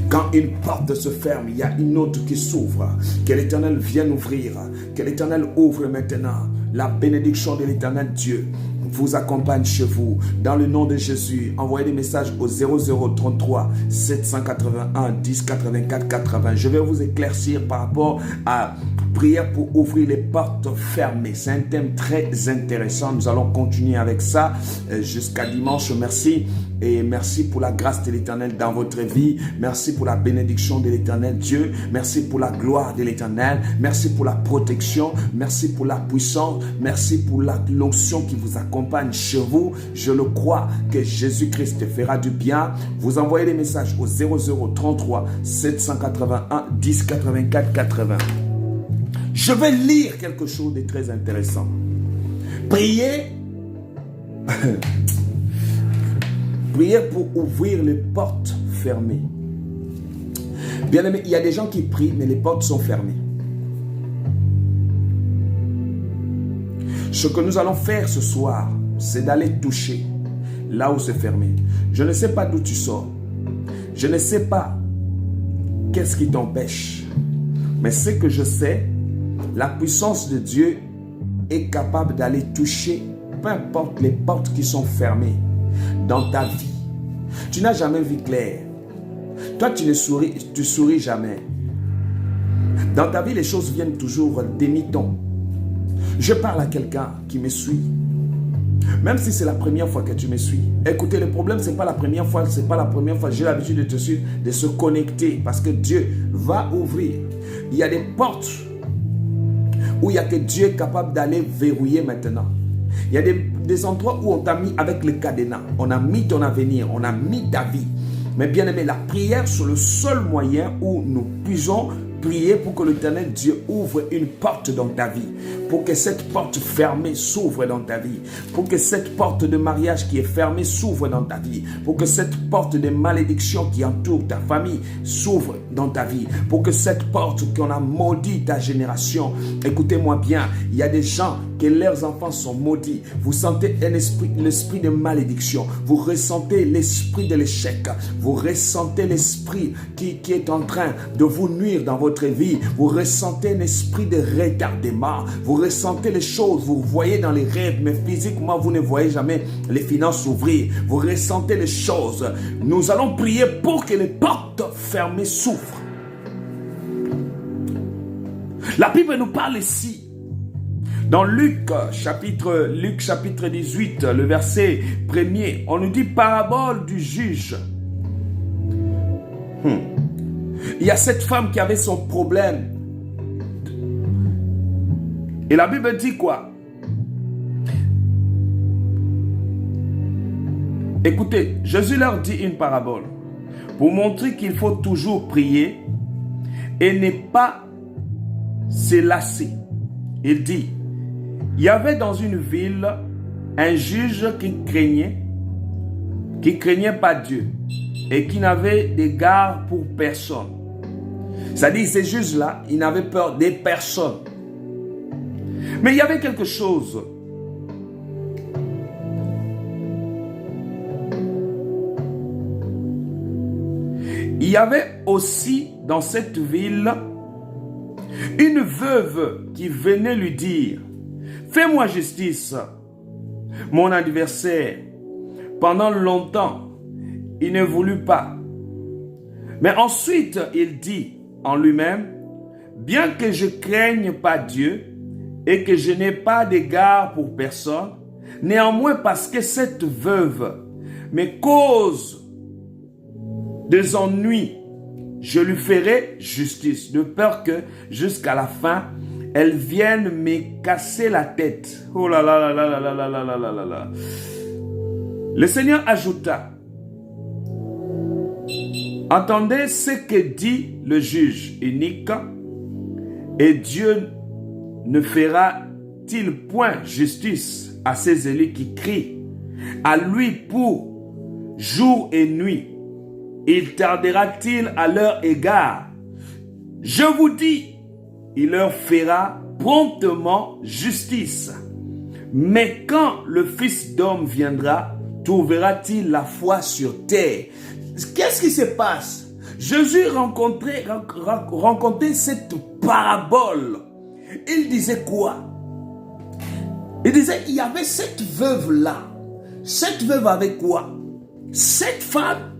Quand une porte se ferme, il y a une autre qui s'ouvre. Que l'Éternel vienne ouvrir. Que l'Éternel ouvre maintenant. La bénédiction de l'Éternel Dieu vous accompagne chez vous. Dans le nom de Jésus, envoyez des messages au 0033 781 10 84 80. Je vais vous éclaircir par rapport à prière pour ouvrir les portes fermées. C'est un thème très intéressant. Nous allons continuer avec ça jusqu'à dimanche. Merci. Et merci pour la grâce de l'Éternel dans votre vie. Merci pour la bénédiction de l'Éternel Dieu. Merci pour la gloire de l'Éternel. Merci pour la protection. Merci pour la puissance. Merci pour l'onction qui vous accompagne chez vous. Je le crois que Jésus-Christ te fera du bien. Vous envoyez des messages au 0033 781 10 84 80. Je vais lire quelque chose de très intéressant. Priez. Priez pour ouvrir les portes fermées. Bien aimé, il y a des gens qui prient, mais les portes sont fermées. Ce que nous allons faire ce soir, c'est d'aller toucher là où c'est fermé. Je ne sais pas d'où tu sors. Je ne sais pas qu'est-ce qui t'empêche. Mais ce que je sais, la puissance de Dieu est capable d'aller toucher peu importe les portes qui sont fermées dans ta vie. Tu n'as jamais vu clair. Toi, tu souris jamais. Dans ta vie, les choses viennent toujours demi-ton. Je parle à quelqu'un qui me suit. Même si c'est la première fois que tu me suis. Écoutez, le problème, c'est pas la première fois. C'est pas la première fois. J'ai l'habitude de te suivre, de se connecter. Parce que Dieu va ouvrir. Il y a des portes où il y a que Dieu est capable d'aller verrouiller maintenant. Il y a des endroits où on t'a mis avec le cadenas. On a mis ton avenir. On a mis ta vie. Mais bien aimé, la prière, c'est le seul moyen où nous puisons prier pour que l'Éternel Dieu ouvre une porte dans ta vie, pour que cette porte fermée s'ouvre dans ta vie, pour que cette porte de mariage qui est fermée s'ouvre dans ta vie, pour que cette porte de malédiction qui entoure ta famille s'ouvre dans ta vie, pour que cette porte qu'on a maudit ta génération. Écoutez-moi bien, il y a des gens que leurs enfants sont maudits. Vous sentez un esprit, l'esprit de malédiction, vous ressentez l'esprit de l'échec, vous ressentez l'esprit qui est en train de vous nuire dans votre vie, vous ressentez un esprit de retardement, vous ressentez les choses, vous voyez dans les rêves, mais physiquement vous ne voyez jamais les finances s'ouvrir, vous ressentez les choses. Nous allons prier pour que les portes fermées s'ouvrent. La Bible nous parle ici dans Luc chapitre 18, le verset 1er, on nous dit parabole du juge. Il y a cette femme qui avait son problème. Et la Bible dit quoi? Écoutez, Jésus leur dit une parabole pour montrer qu'il faut toujours prier et ne pas se lasser. Il dit, il y avait dans une ville un juge qui craignait pas Dieu et qui n'avait d'égard pour personne. C'est-à-dire, ces juges-là, ils n'avaient peur des personnes. Mais il y avait quelque chose. Il y avait aussi dans cette ville une veuve qui venait lui dire, fais-moi justice. Mon adversaire, pendant longtemps, il ne voulut pas. Mais ensuite, il dit en lui-même, bien que je craigne pas Dieu et que je n'ai pas d'égard pour personne, néanmoins parce que cette veuve me cause des ennuis, je lui ferai justice, de peur que jusqu'à la fin, elle vienne me casser la tête. Oh là là là là là là là là là là là. Le Seigneur ajouta, entendez ce que dit le juge unique, et Dieu ne fera-t-il point justice à ses élus qui crient à lui pour jour et nuit? Il tardera-t-il à leur égard? Je vous dis, il leur fera promptement justice. Mais quand le Fils d'homme viendra, trouvera-t-il la foi sur terre? Qu'est-ce qui se passe? Jésus rencontrait cette parabole. Il disait quoi? Il disait, il y avait cette veuve-là. Cette veuve avait quoi? Cette femme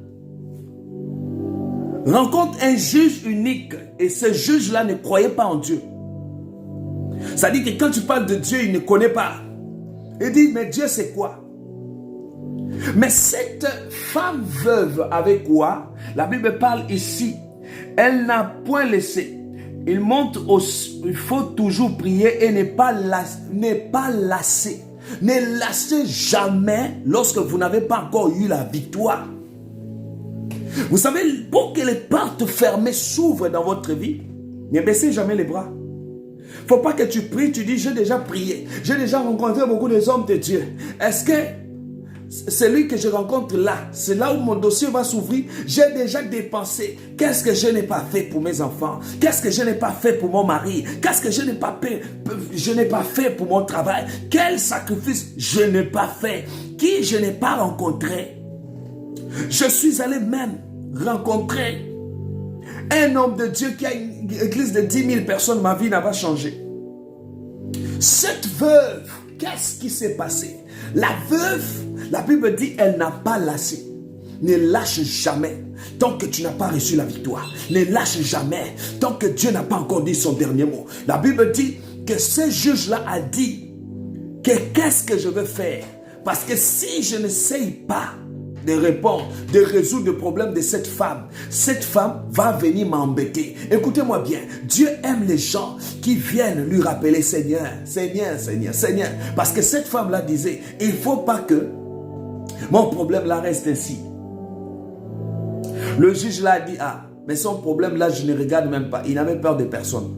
rencontre un juge unique et ce juge-là ne croyait pas en Dieu. Ça dit que quand tu parles de Dieu, il ne connaît pas. Il dit, mais Dieu c'est quoi? Mais cette femme veuve avec quoi? La Bible parle ici. Elle n'a point laissé. Il montre il faut toujours prier et ne pas lasser. Ne lassez jamais lorsque vous n'avez pas encore eu la victoire. Vous savez, pour que les portes fermées s'ouvrent dans votre vie, ne baissez jamais les bras. Il ne faut pas que tu pries, tu dis, j'ai déjà prié. J'ai déjà rencontré beaucoup des hommes de Dieu. Est-ce que celui que je rencontre là, c'est là où mon dossier va s'ouvrir? J'ai déjà dépensé. Qu'est-ce que je n'ai pas fait pour mes enfants? Qu'est-ce que je n'ai pas fait pour mon mari? Qu'est-ce que je n'ai pas fait pour mon travail? Quel sacrifice je n'ai pas fait? Qui je n'ai pas rencontré? Je suis allé même rencontrer un homme de Dieu qui a une église de 10 000 personnes. Ma vie n'a pas changé. Cette veuve, qu'est-ce qui s'est passé? La veuve, la Bible dit, elle n'a pas lassé. Ne lâche jamais tant que tu n'as pas reçu la victoire. Ne lâche jamais tant que Dieu n'a pas encore dit son dernier mot. La Bible dit que ce juge-là a dit que qu'est-ce que je veux faire? Parce que si je n'essaye pas de répondre, de résoudre le problème de cette femme va venir m'embêter. Écoutez-moi bien, Dieu aime les gens qui viennent lui rappeler Seigneur, Seigneur, Seigneur, Seigneur. Parce que cette femme-là disait, il ne faut pas que mon problème là reste ainsi. Le juge là dit, ah, Mais son problème là, je ne regarde même pas. Il n'avait peur de personne.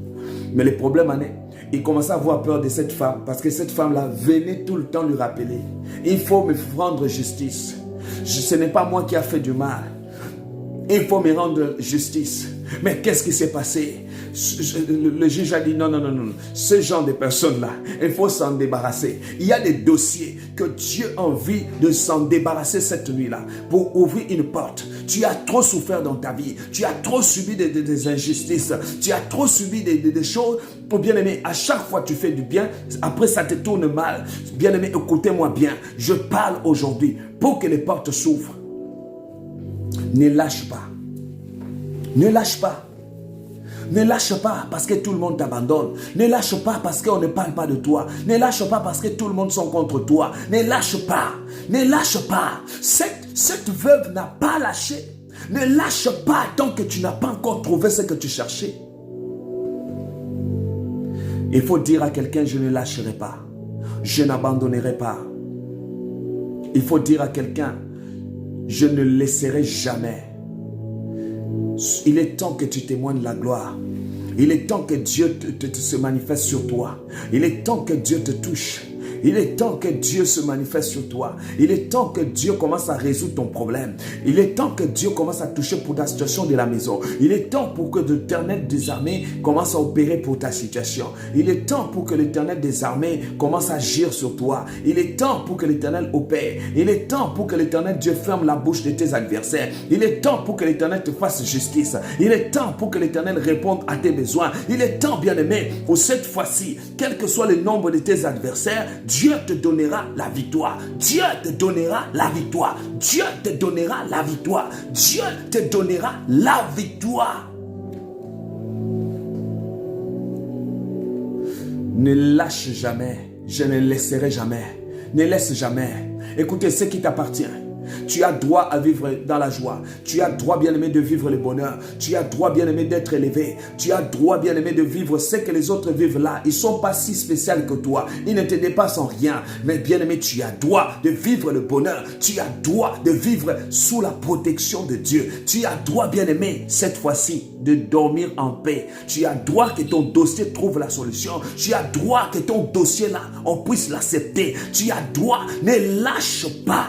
Mais le problème en est, il commençait à avoir peur de cette femme. Parce que cette femme-là venait tout le temps lui rappeler. Il faut me rendre justice. Ce n'est pas moi qui a fait du mal. Il faut me rendre justice. Mais qu'est-ce qui s'est passé? Le juge a dit non. Ce genre de personnes-là, il faut s'en débarrasser. Il y a des dossiers que Dieu a envie de s'en débarrasser cette nuit-là pour ouvrir une porte. Tu as trop souffert dans ta vie. Tu as trop subi des injustices. Tu as trop subi des choses. Pour bien-aimé, à chaque fois que tu fais du bien, après ça te tourne mal. Bien-aimé, écoutez-moi bien. Je parle aujourd'hui pour que les portes s'ouvrent. Ne lâche pas. Ne lâche pas. Ne lâche pas parce que tout le monde t'abandonne. Ne lâche pas parce qu'on ne parle pas de toi. Ne lâche pas parce que tout le monde sont contre toi. Ne lâche pas. Ne lâche pas. Cette veuve n'a pas lâché. Ne lâche pas tant que tu n'as pas encore trouvé ce que tu cherchais. Il faut dire à quelqu'un, je ne lâcherai pas. Je n'abandonnerai pas. Il faut dire à quelqu'un, je ne laisserai jamais. Il est temps que tu témoignes la gloire. Il est temps que Dieu se manifeste sur toi. Il est temps que Dieu te touche. Il est temps que Dieu se manifeste sur toi. Il est temps que Dieu commence à résoudre ton problème. Il est temps que Dieu commence à toucher pour ta situation de la maison. Il est temps pour que l'Éternel des armées commence à opérer pour ta situation. Il est temps pour que l'Éternel des armées commence à agir sur toi. Il est temps pour que l'Éternel opère. Il est temps pour que l'Éternel Dieu ferme la bouche de tes adversaires. Il est temps pour que l'Éternel te fasse justice. Il est temps pour que l'Éternel réponde à tes besoins. Il est temps, bien-aimé, pour cette fois-ci, quel que soit le nombre de tes adversaires, Dieu te donnera la victoire. Dieu te donnera la victoire. Dieu te donnera la victoire. Dieu te donnera la victoire. Ne lâche jamais. Je ne laisserai jamais. Ne laisse jamais. Écoutez, ce qui t'appartient. Tu as droit à vivre dans la joie. Tu as droit, bien-aimé, de vivre le bonheur. Tu as droit, bien-aimé, d'être élevé. Tu as droit, bien-aimé, de vivre ce que les autres vivent là. Ils ne sont pas si spéciaux que toi. Ils ne te dépassent en rien. Mais bien-aimé, tu as droit de vivre le bonheur. Tu as droit de vivre sous la protection de Dieu. Tu as droit, bien-aimé, cette fois-ci, de dormir en paix. Tu as droit que ton dossier trouve la solution. Tu as droit que ton dossier là, on puisse l'accepter. Tu as droit, ne lâche pas.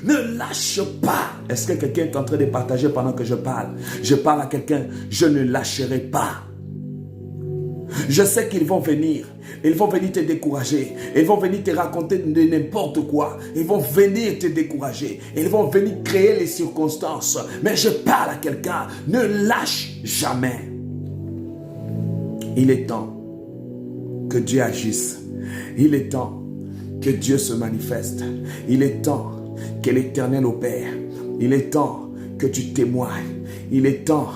Ne lâche pas. Est-ce que quelqu'un est en train de partager pendant que je parle? Je parle à quelqu'un, je ne lâcherai pas. Je sais qu'ils vont venir. Ils vont venir te décourager. Ils vont venir te raconter de n'importe quoi. Ils vont venir te décourager. Ils vont venir créer les circonstances. Mais je parle à quelqu'un, ne lâche jamais. Il est temps que Dieu agisse. Il est temps que Dieu se manifeste. Il est temps que l'Éternel opère. Il est temps que tu témoignes. Il est temps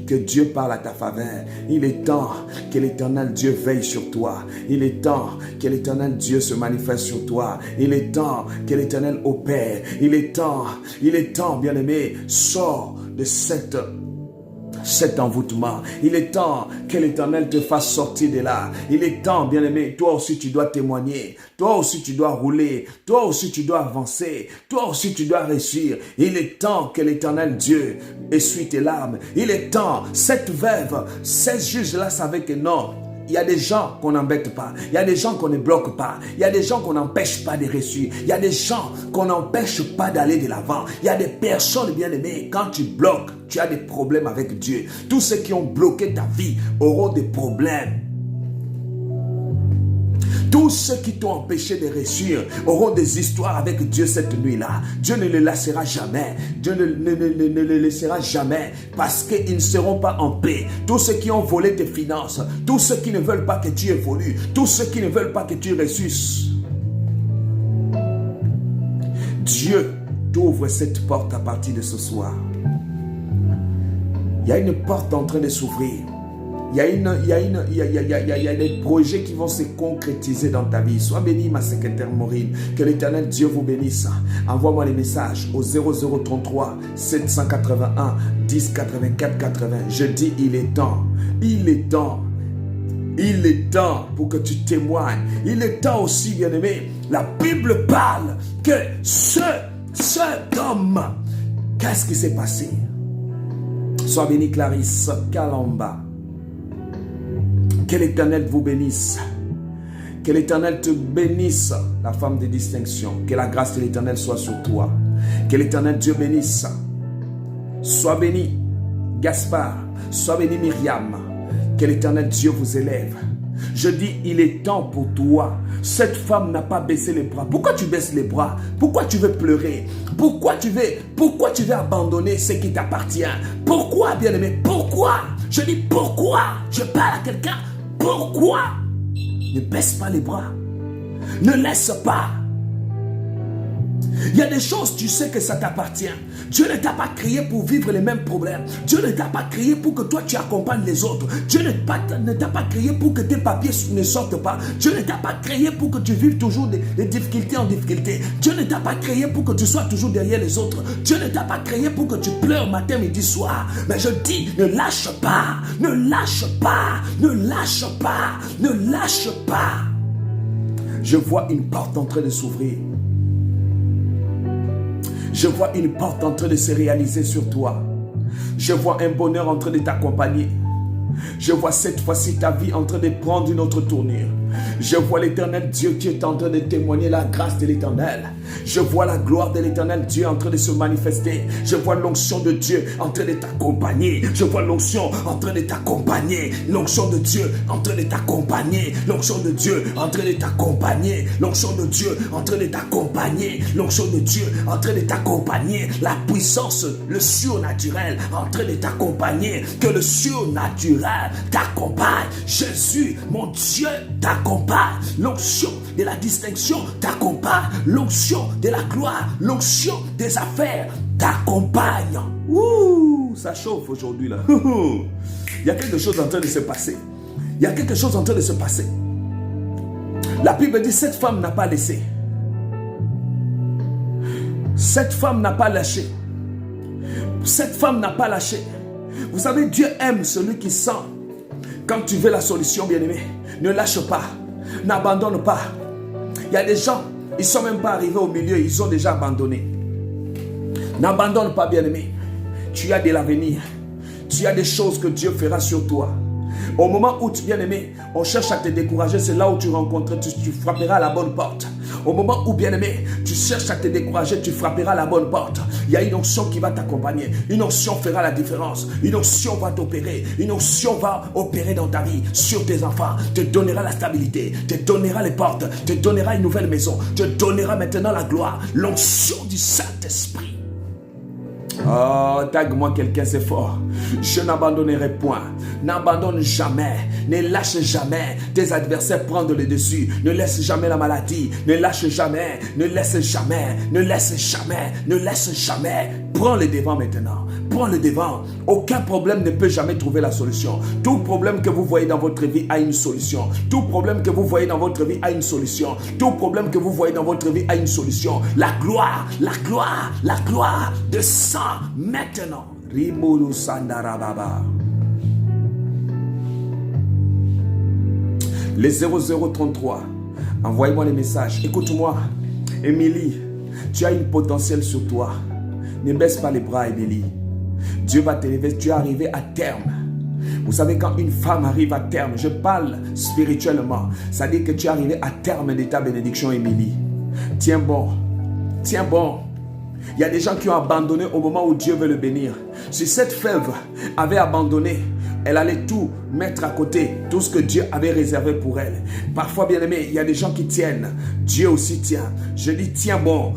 que Dieu parle à ta faveur. Il est temps que l'Éternel Dieu veille sur toi. Il est temps que l'Éternel Dieu se manifeste sur toi. Il est temps que l'Éternel opère. Il est temps, bien-aimé, sors de cet envoûtement. Il est temps que l'Éternel te fasse sortir de là. Il est temps, bien-aimé, toi aussi tu dois témoigner. Toi aussi tu dois rouler. Toi aussi tu dois avancer. Toi aussi tu dois réussir. Il est temps que l'Éternel Dieu essuie tes larmes. Il est temps, cette veuve, ces juges-là savaient que non. Il y a des gens qu'on n'embête pas. Il y a des gens qu'on ne bloque pas. Il y a des gens qu'on n'empêche pas de réussir. Il y a des gens qu'on n'empêche pas d'aller de l'avant. Il y a des personnes, bien-aimées, quand tu bloques, tu as des problèmes avec Dieu. Tous ceux qui ont bloqué ta vie auront des problèmes. Tous ceux qui t'ont empêché de réussir auront des histoires avec Dieu cette nuit-là. Dieu ne les laissera jamais. Dieu ne les laissera jamais parce qu'ils ne seront pas en paix. Tous ceux qui ont volé tes finances, tous ceux qui ne veulent pas que tu évolues, tous ceux qui ne veulent pas que tu réussisses. Dieu t'ouvre cette porte à partir de ce soir. Il y a une porte en train de s'ouvrir. Il y a des projets qui vont se concrétiser dans ta vie. Sois béni, ma secrétaire Maureen. Que l'Éternel Dieu vous bénisse. Envoie-moi les messages au 0033 781 10 84 80. Je dis, il est temps. Il est temps. Il est temps pour que tu témoignes. Il est temps aussi, bien-aimé. La Bible parle que cet homme, qu'est-ce qui s'est passé? Sois bénie Clarisse Kalamba. Que l'Éternel vous bénisse. Que l'Éternel te bénisse, la femme de distinction. Que la grâce de l'Éternel soit sur toi. Que l'Éternel Dieu bénisse. Sois béni Gaspard. Sois béni Myriam. Que l'Éternel Dieu vous élève. Je dis, il est temps pour toi. Cette femme n'a pas baissé les bras. Pourquoi tu baisses les bras? Pourquoi tu veux pleurer? Pourquoi tu veux abandonner ce qui t'appartient? Pourquoi, bien-aimé? Pourquoi? Je dis pourquoi? Je parle à quelqu'un. Pourquoi? Ne baisse pas les bras. Ne laisse pas. Il y a des choses, tu sais que ça t'appartient. Dieu ne t'a pas créé pour vivre les mêmes problèmes. Dieu ne t'a pas créé pour que toi tu accompagnes les autres. Dieu ne t'a pas créé pour que tes papiers ne sortent pas. Dieu ne t'a pas créé pour que tu vives toujours des difficultés en difficulté. Dieu ne t'a pas créé pour que tu sois toujours derrière les autres. Dieu ne t'a pas créé pour que tu pleures matin, midi, soir. Mais je dis, ne lâche pas. Ne lâche pas. Ne lâche pas. Ne lâche pas. Je vois une porte en train de s'ouvrir. Je vois une porte en train de se réaliser sur toi. Je vois un bonheur en train de t'accompagner. Je vois cette fois-ci ta vie en train de prendre une autre tournure. Je vois l'Éternel Dieu qui est en train de témoigner la grâce de l'Éternel. Je vois la gloire de l'Éternel Dieu en train de se manifester. Je vois l'onction de Dieu en train de t'accompagner. Je vois l'onction en train de t'accompagner. L'onction de Dieu en train de t'accompagner. L'onction de Dieu en train de t'accompagner. L'onction de Dieu en train de t'accompagner. L'onction de Dieu en train de t'accompagner. La puissance, le surnaturel en train de t'accompagner. Que le surnaturel t'accompagne. Jésus, mon Dieu, t'accompagne. L'onction de la distinction t'accompagne. L'onction de la gloire, l'onction des affaires t'accompagne. Ouh, ça chauffe aujourd'hui là. Il y a quelque chose en train de se passer. Il y a quelque chose en train de se passer. La Bible dit, cette femme n'a pas laissé. Cette femme n'a pas lâché. Cette femme n'a pas lâché. Vous savez, Dieu aime celui qui sent. Quand tu veux la solution, bien-aimé, ne lâche pas, n'abandonne pas. Il y a des gens, ils ne sont même pas arrivés au milieu, ils ont déjà abandonné. N'abandonne pas, bien-aimé. Tu as de l'avenir. Tu as des choses que Dieu fera sur toi. Au moment où, bien-aimé, on cherche à te décourager, c'est là où tu rencontres, tu frapperas à la bonne porte. Au moment où, bien-aimé, tu cherches à te décourager, tu frapperas à la bonne porte. Il y a une onction qui va t'accompagner. Une onction fera la différence. Une onction va t'opérer. Une onction va opérer dans ta vie, sur tes enfants. Te donnera la stabilité, te donnera les portes, te donnera une nouvelle maison, te donnera maintenant la gloire. L'onction du Saint-Esprit. Oh, tague-moi quelqu'un, c'est fort. Je n'abandonnerai point. N'abandonne jamais. Ne lâche jamais. Tes adversaires prennent le dessus. Ne laisse jamais la maladie. Ne lâche jamais. Ne laisse jamais. Ne laisse jamais. Ne laisse jamais. Prends le devant maintenant. Prends le devant. Aucun problème ne peut jamais trouver la solution. Tout problème que vous voyez dans votre vie a une solution. Tout problème que vous voyez dans votre vie a une solution. Tout problème que vous voyez dans votre vie a une solution. La gloire, la gloire, la gloire descend maintenant. Rimuru Sandarababa. Les 0033. Envoyez-moi les messages. Écoute-moi. Émilie, tu as une potentiel sur toi. Ne baisse pas les bras, Émilie. Dieu va t'élever. Tu es arrivé à terme. Vous savez, quand une femme arrive à terme, je parle spirituellement, ça dit que tu es arrivé à terme de ta bénédiction, Émilie. Tiens bon. Tiens bon. Il y a des gens qui ont abandonné au moment où Dieu veut le bénir. Si cette fève avait abandonné, elle allait tout mettre à côté, tout ce que Dieu avait réservé pour elle. Parfois, bien-aimé, il y a des gens qui tiennent. Dieu aussi tient. Je dis, tiens bon,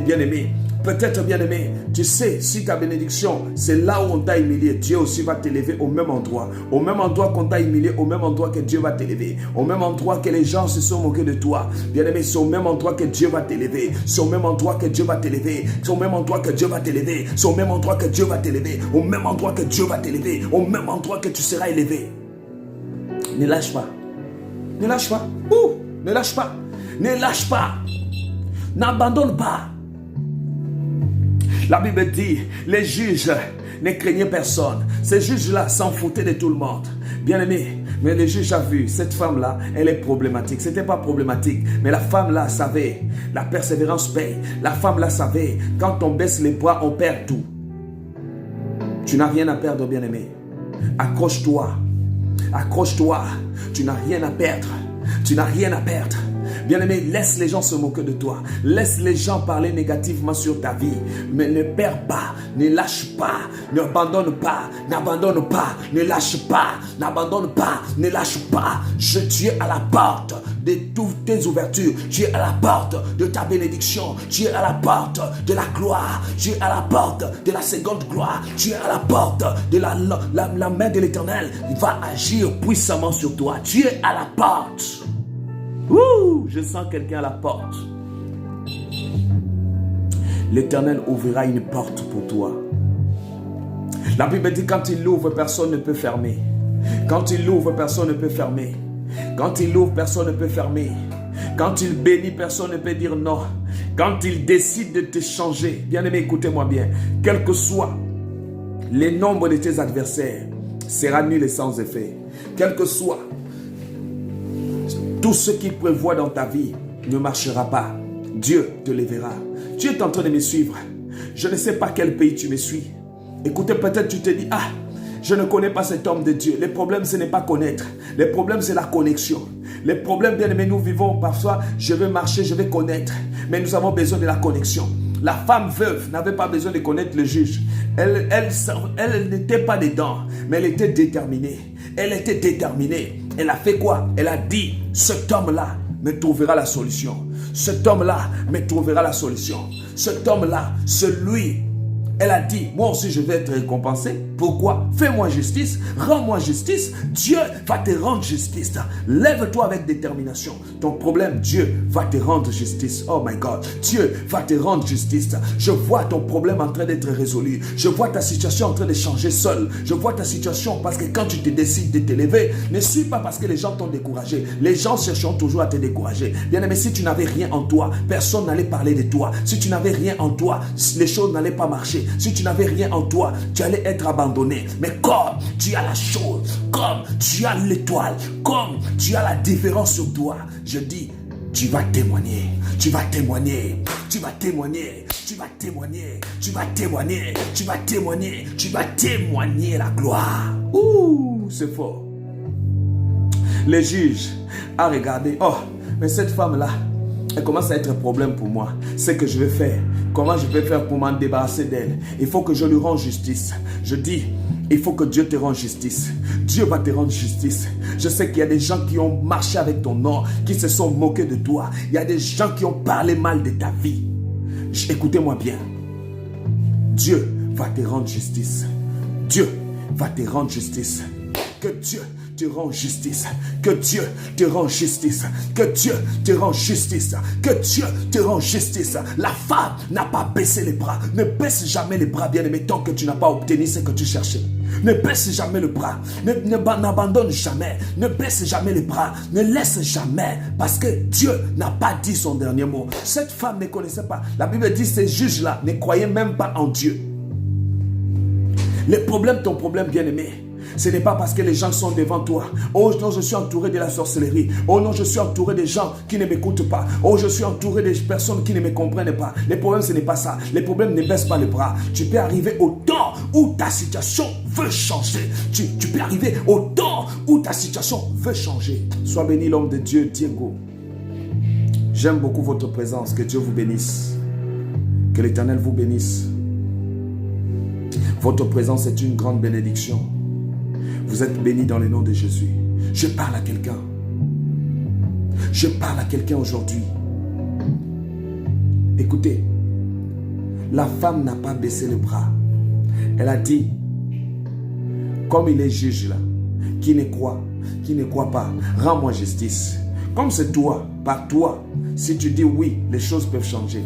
bien-aimé. Peut-être, bien-aimé, tu sais, si ta bénédiction, c'est là où on t'a humilié, Dieu aussi va t'élever au même endroit. Au même endroit qu'on t'a humilié, au même endroit que Dieu va t'élever. Au même endroit que les gens se sont moqués de toi. Bien-aimé, c'est au même endroit que Dieu va t'élever. C'est au même endroit que Dieu va t'élever. C'est au même endroit que Dieu va t'élever. C'est au même endroit que Dieu va t'élever. Au même endroit que Dieu va t'élever. Au même endroit que tu seras élevé. Ne lâche pas. Ne lâche pas. Ne lâche pas. Ne lâche pas. N'abandonne pas. La Bible dit, les juges ne craignaient personne. Ces juges-là s'en foutaient de tout le monde. Bien aimé, mais le juge a vu, cette femme-là, elle est problématique. Ce n'était pas problématique, mais la femme-là savait. La persévérance paye. La femme-là savait, quand on baisse les bras, on perd tout. Tu n'as rien à perdre, bien-aimé. Accroche-toi. Accroche-toi. Tu n'as rien à perdre. Tu n'as rien à perdre. Bien-aimé, laisse les gens se moquer de toi. Laisse les gens parler négativement sur ta vie. Mais ne perds pas, ne lâche pas, n'abandonne pas, n'abandonne pas, ne lâche pas, n'abandonne pas, ne lâche pas. Tu es à la porte de toutes tes ouvertures. Tu es à la porte de ta bénédiction. Tu es à la porte de la gloire. Tu es à la porte de la seconde gloire. Tu es à la porte de la main de l'Éternel. Il va agir puissamment sur toi. Tu es à la porte. Ouh, je sens quelqu'un à la porte. L'Éternel ouvrira une porte pour toi. La Bible dit quand il l'ouvre, personne ne peut fermer. Quand il l'ouvre, personne ne peut fermer. Quand il l'ouvre, personne ne peut fermer. Quand il bénit, personne ne peut dire non. Quand il décide de te changer, bien-aimé, écoutez-moi bien. Quel que soit le nombre de tes adversaires, sera nul et sans effet. Quel que soit tout ce qu'il prévoit dans ta vie ne marchera pas. Dieu te lèvera. Tu es en train de me suivre. Je ne sais pas quel pays tu me suis. Écoutez, peut-être tu te dis, ah, je ne connais pas cet homme de Dieu. Le problème, ce n'est pas connaître. Le problème, c'est la connexion. Le problème, bien aimé, nous vivons parfois, je vais marcher, je vais connaître. Mais nous avons besoin de la connexion. La femme veuve n'avait pas besoin de connaître le juge. Elle n'était pas dedans, mais elle était déterminée. Elle était déterminée. Elle a fait quoi? Elle a dit, cet homme-là me trouvera la solution. Cet homme-là me trouvera la solution. Cet homme-là, celui, elle a dit, moi aussi je vais être récompensé. Pourquoi? Fais-moi justice, rends-moi justice. Dieu va te rendre justice. Lève-toi avec détermination. Ton problème, Dieu va te rendre justice. Oh my God, Dieu va te rendre justice. Je vois ton problème en train d'être résolu. Je vois ta situation en train de changer seule. Je vois ta situation parce que quand tu te décides de t'élever, ne suis pas parce que les gens t'ont découragé. Les gens chercheront toujours à te décourager. Bien aimé, si tu n'avais rien en toi, personne n'allait parler de toi. Si tu n'avais rien en toi, les choses n'allaient pas marcher. Si tu n'avais rien en toi, tu allais être abandonné. Mais comme tu as la chose, comme tu as l'étoile, comme tu as la différence sur toi, je dis, tu vas témoigner, tu vas témoigner, tu vas témoigner, tu vas témoigner, tu vas témoigner, tu vas témoigner, tu vas témoigner la gloire. Ouh, c'est fort. Le juge a regardé, oh, mais cette femme-là, elle commence à être un problème pour moi. C'est que je vais faire. Comment je vais faire pour m'en débarrasser d'elle? Il faut que je lui rende justice. Je dis, il faut que Dieu te rende justice. Dieu va te rendre justice. Je sais qu'il y a des gens qui ont marché avec ton nom, qui se sont moqués de toi. Il y a des gens qui ont parlé mal de ta vie. Écoutez-moi bien. Dieu va te rendre justice. Dieu va te rendre justice. Que Dieu te rend justice, que Dieu te rend justice, que Dieu te rend justice, que Dieu te rend justice. La femme n'a pas baissé les bras. Ne baisse jamais les bras, bien-aimé, tant que tu n'as pas obtenu ce que tu cherchais. Ne baisse jamais le bras, n'abandonne jamais, ne baisse jamais les bras, ne laisse jamais, parce que Dieu n'a pas dit son dernier mot. Cette femme ne connaissait pas. La Bible dit, ces juges-là ne croyaient même pas en Dieu. Le problème, ton problème, bien-aimé, ce n'est pas parce que les gens sont devant toi. Oh non, je suis entouré de la sorcellerie. Oh non, je suis entouré de gens qui ne m'écoutent pas. Oh, je suis entouré de personnes qui ne me comprennent pas. Le problème, ce n'est pas ça. Le problème, ne baisse pas les bras. Tu peux arriver au temps où ta situation veut changer. Tu peux arriver au temps où ta situation veut changer. Sois béni, l'homme de Dieu, Diego. J'aime beaucoup votre présence. Que Dieu vous bénisse. Que l'Éternel vous bénisse. Votre présence est une grande bénédiction. Vous êtes bénis dans le nom de Jésus. Je parle à quelqu'un. Je parle à quelqu'un aujourd'hui. Écoutez, la femme n'a pas baissé les bras. Elle a dit, comme il est juge là, qui ne croit pas, rends-moi justice. Comme c'est toi, par toi, si tu dis oui, les choses peuvent changer.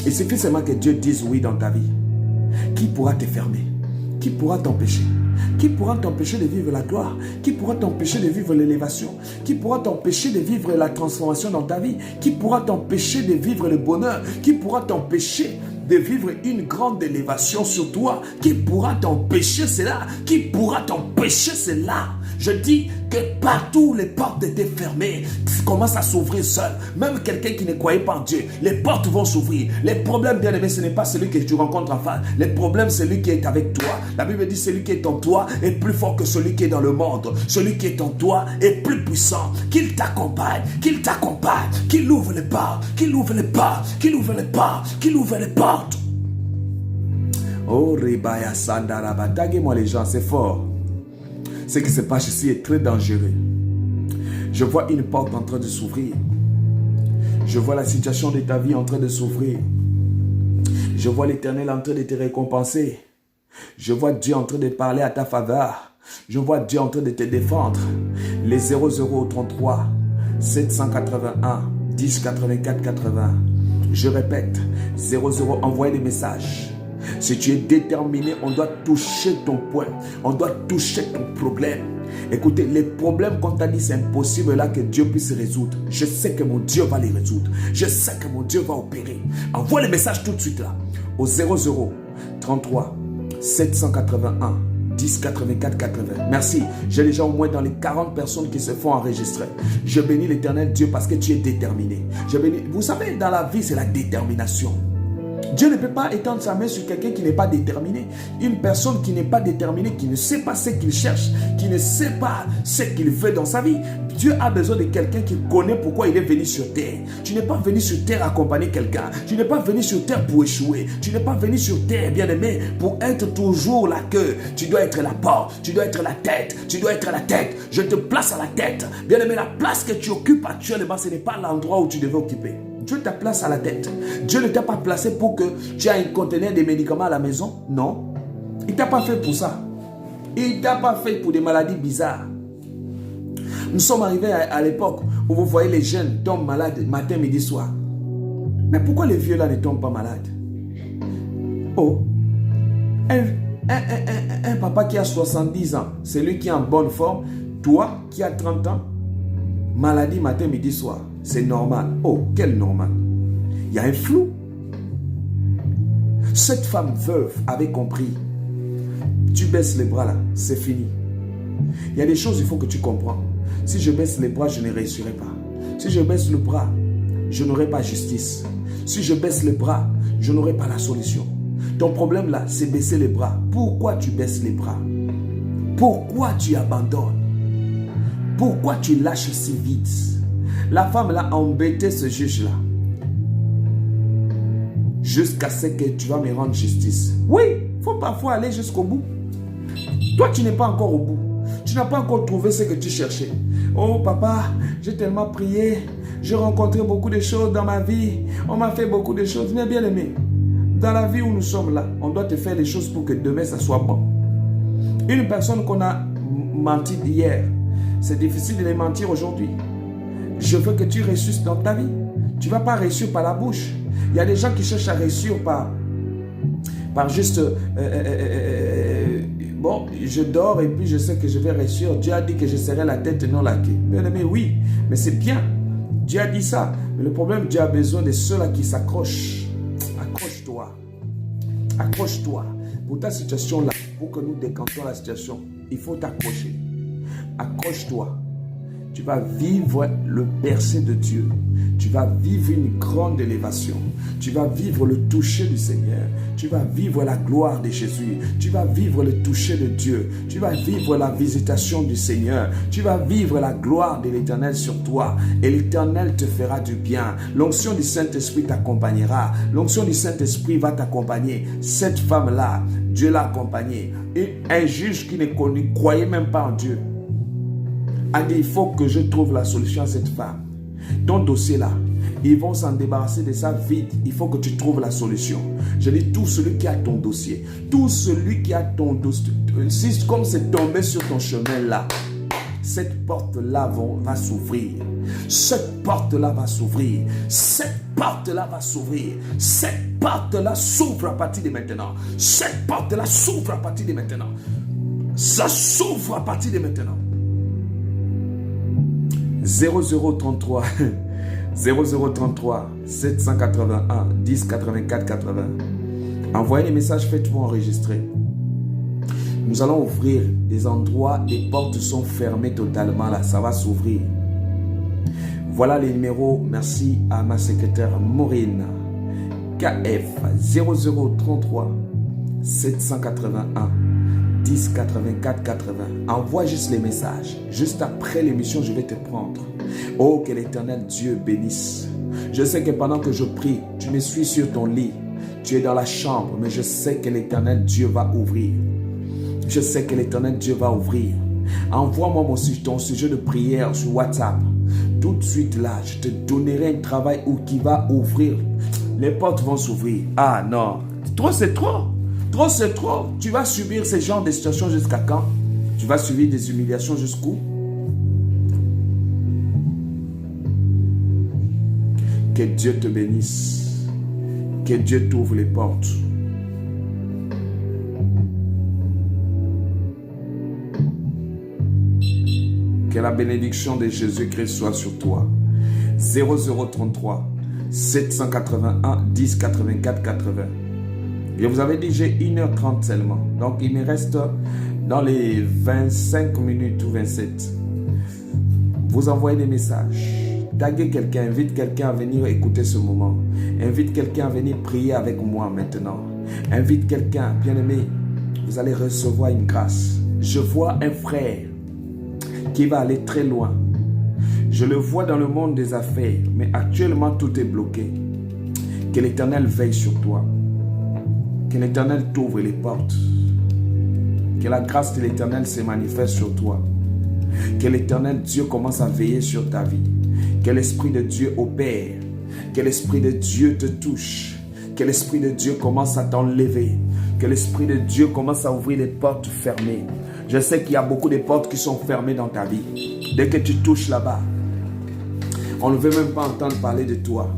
Il suffit seulement que Dieu dise oui dans ta vie. Qui pourra te fermer? Qui pourra t'empêcher? Qui pourra t'empêcher de vivre la gloire? Qui pourra t'empêcher de vivre l'élévation? Qui pourra t'empêcher de vivre la transformation dans ta vie? Qui pourra t'empêcher de vivre le bonheur? Qui pourra t'empêcher de vivre une grande élévation sur toi? Qui pourra t'empêcher cela? Qui pourra t'empêcher cela? Je dis que partout les portes étaient fermées, commencent à s'ouvrir seules. Même quelqu'un qui ne croyait pas en Dieu, les portes vont s'ouvrir. Les problèmes, bien aimé, ce n'est pas celui que tu rencontres en face. Les problèmes, c'est celui qui est avec toi. La Bible dit celui qui est en toi est plus fort que celui qui est dans le monde. Celui qui est en toi est plus puissant. Qu'il t'accompagne, qu'il ouvre les portes, qu'il ouvre les portes, qu'il ouvre les portes, qu'il ouvre les portes. Oh, Ribaya Sandaraba, taguez-moi les gens, c'est fort. Ce qui se passe ici est très dangereux. Je vois une porte en train de s'ouvrir. Je vois la situation de ta vie en train de s'ouvrir. Je vois l'Éternel en train de te récompenser. Je vois Dieu en train de parler à ta faveur. Je vois Dieu en train de te défendre. Les 0033 781 10 84 80. Je répète, 00, envoyez des messages. Si tu es déterminé, on doit toucher ton point. On doit toucher ton problème. Écoutez, les problèmes qu'on t'a dit c'est impossible là que Dieu puisse résoudre. Je sais que mon Dieu va les résoudre. Je sais que mon Dieu va opérer. Envoie les messages tout de suite là. Au 0033 781 10 84 80. Merci. J'ai déjà au moins dans les 40 personnes qui se font enregistrer. Je bénis l'Éternel Dieu parce que tu es déterminé. Je bénis. Vous savez, dans la vie, c'est la détermination. Dieu ne peut pas étendre sa main sur quelqu'un qui n'est pas déterminé. Une personne qui n'est pas déterminée, qui ne sait pas ce qu'il cherche, qui ne sait pas ce qu'il veut dans sa vie. Dieu a besoin de quelqu'un qui connaît pourquoi il est venu sur terre. Tu n'es pas venu sur terre accompagner quelqu'un. Tu n'es pas venu sur terre pour échouer. Tu n'es pas venu sur terre, bien-aimé, pour être toujours la queue. Tu dois être la porte. Tu dois être la tête. Tu dois être la tête. Je te place à la tête. Bien-aimé, la place que tu occupes actuellement, ce n'est pas l'endroit où tu devais occuper. Dieu t'a placé à la tête. Dieu ne t'a pas placé pour que tu aies un conteneur de médicaments à la maison. Non. Il ne t'a pas fait pour ça. Il ne t'a pas fait pour des maladies bizarres. Nous sommes arrivés à l'époque où vous voyez les jeunes tombent malades matin, midi, soir. Mais pourquoi les vieux là ne tombent pas malades? Oh. Un papa qui a 70 ans, c'est lui qui est en bonne forme. Toi qui as 30 ans, maladie matin, midi, soir. C'est normal. Oh, quel normal. Il y a un flou. Cette femme veuve avait compris. Tu baisses les bras là, c'est fini. Il y a des choses, il faut que tu comprends. Si je baisse les bras, je ne réussirai pas. Si je baisse le bras, je n'aurai pas justice. Si je baisse les bras, je n'aurai pas la solution. Ton problème là, c'est baisser les bras. Pourquoi tu baisses les bras? Pourquoi tu abandonnes? Pourquoi tu lâches si vite? La femme l'a embêté ce juge-là. Jusqu'à ce que tu vas me rendre justice. Oui, il faut parfois aller jusqu'au bout. Toi, tu n'es pas encore au bout. Tu n'as pas encore trouvé ce que tu cherchais. Oh papa, j'ai tellement prié. J'ai rencontré beaucoup de choses dans ma vie. On m'a fait beaucoup de choses. Mais bien aimé, dans la vie où nous sommes là, on doit te faire les choses pour que demain, ça soit bon. Une personne qu'on a menti hier, c'est difficile de les mentir aujourd'hui. Je veux que tu réussisses dans ta vie. Tu ne vas pas réussir par la bouche. Il y a des gens qui cherchent à réussir par juste... bon, je dors et puis je sais que je vais réussir. Dieu a dit que je serai la tête et non la queue. Bien aimé, oui, mais c'est bien. Dieu a dit ça. Mais le problème, Dieu a besoin de ceux-là qui s'accrochent. Accroche-toi. Accroche-toi. Pour ta situation là, pour que nous décantons la situation, il faut t'accrocher. Accroche-toi. Tu vas vivre le bercé de Dieu. Tu vas vivre une grande élévation. Tu vas vivre le toucher du Seigneur. Tu vas vivre la gloire de Jésus. Tu vas vivre le toucher de Dieu. Tu vas vivre la visitation du Seigneur. Tu vas vivre la gloire de l'Éternel sur toi. Et l'Éternel te fera du bien. L'onction du Saint-Esprit t'accompagnera. L'onction du Saint-Esprit va t'accompagner. Cette femme-là, Dieu l'a accompagnée. Et un juge qui ne croyait même pas en Dieu a dit, il faut que je trouve la solution à cette femme. Ton dossier là, ils vont s'en débarrasser de ça vite. Il faut que tu trouves la solution. Je dis, tout celui qui a ton dossier, tout celui qui a ton dossier, si comme c'est tombé sur ton chemin là, cette porte là va s'ouvrir. Cette porte là va s'ouvrir. Cette porte là va s'ouvrir. Cette porte là s'ouvre à partir de maintenant. Cette porte là s'ouvre à partir de maintenant. Ça s'ouvre à partir de maintenant. 0033 781 10 84 80. Envoyez les messages, faites-vous enregistrer. Nous allons ouvrir des endroits, les portes sont fermées totalement là, ça va s'ouvrir. Voilà les numéros, merci à ma secrétaire Maureen. KF 0033 781 10 84 80. Envoie juste les messages. Juste après l'émission, je vais te prendre. Oh, que l'Éternel Dieu bénisse. Je sais que pendant que je prie, tu me suis sur ton lit. Tu es dans la chambre, mais je sais que l'Éternel Dieu va ouvrir. Je sais que l'Éternel Dieu va ouvrir. Envoie-moi ton sujet de prière sur WhatsApp. Tout de suite là, je te donnerai un travail qui va ouvrir. Les portes vont s'ouvrir. Ah non, trop c'est trop. Trop c'est trop. Tu vas subir ce genre de situations jusqu'à quand? Tu vas subir des humiliations jusqu'où? Que Dieu te bénisse. Que Dieu t'ouvre les portes. Que la bénédiction de Jésus-Christ soit sur toi. 0033 781 10 84 80. Je vous avais dit, j'ai 1h30 seulement. Donc, il me reste dans les 25 minutes ou 27. Vous envoyez des messages. Taguez quelqu'un, invite quelqu'un à venir écouter ce moment. Invite quelqu'un à venir prier avec moi maintenant. Invite quelqu'un, bien-aimé. Vous allez recevoir une grâce. Je vois un frère qui va aller très loin. Je le vois dans le monde des affaires, mais actuellement tout est bloqué. Que l'Éternel veille sur toi. Que l'Éternel t'ouvre les portes. Que la grâce de l'Éternel se manifeste sur toi. Que l'Éternel Dieu commence à veiller sur ta vie. Que l'Esprit de Dieu opère. Que l'Esprit de Dieu te touche. Que l'Esprit de Dieu commence à t'enlever. Que l'Esprit de Dieu commence à ouvrir les portes fermées. Je sais qu'il y a beaucoup de portes qui sont fermées dans ta vie. Dès que tu touches là-bas, on ne veut même pas entendre parler de toi.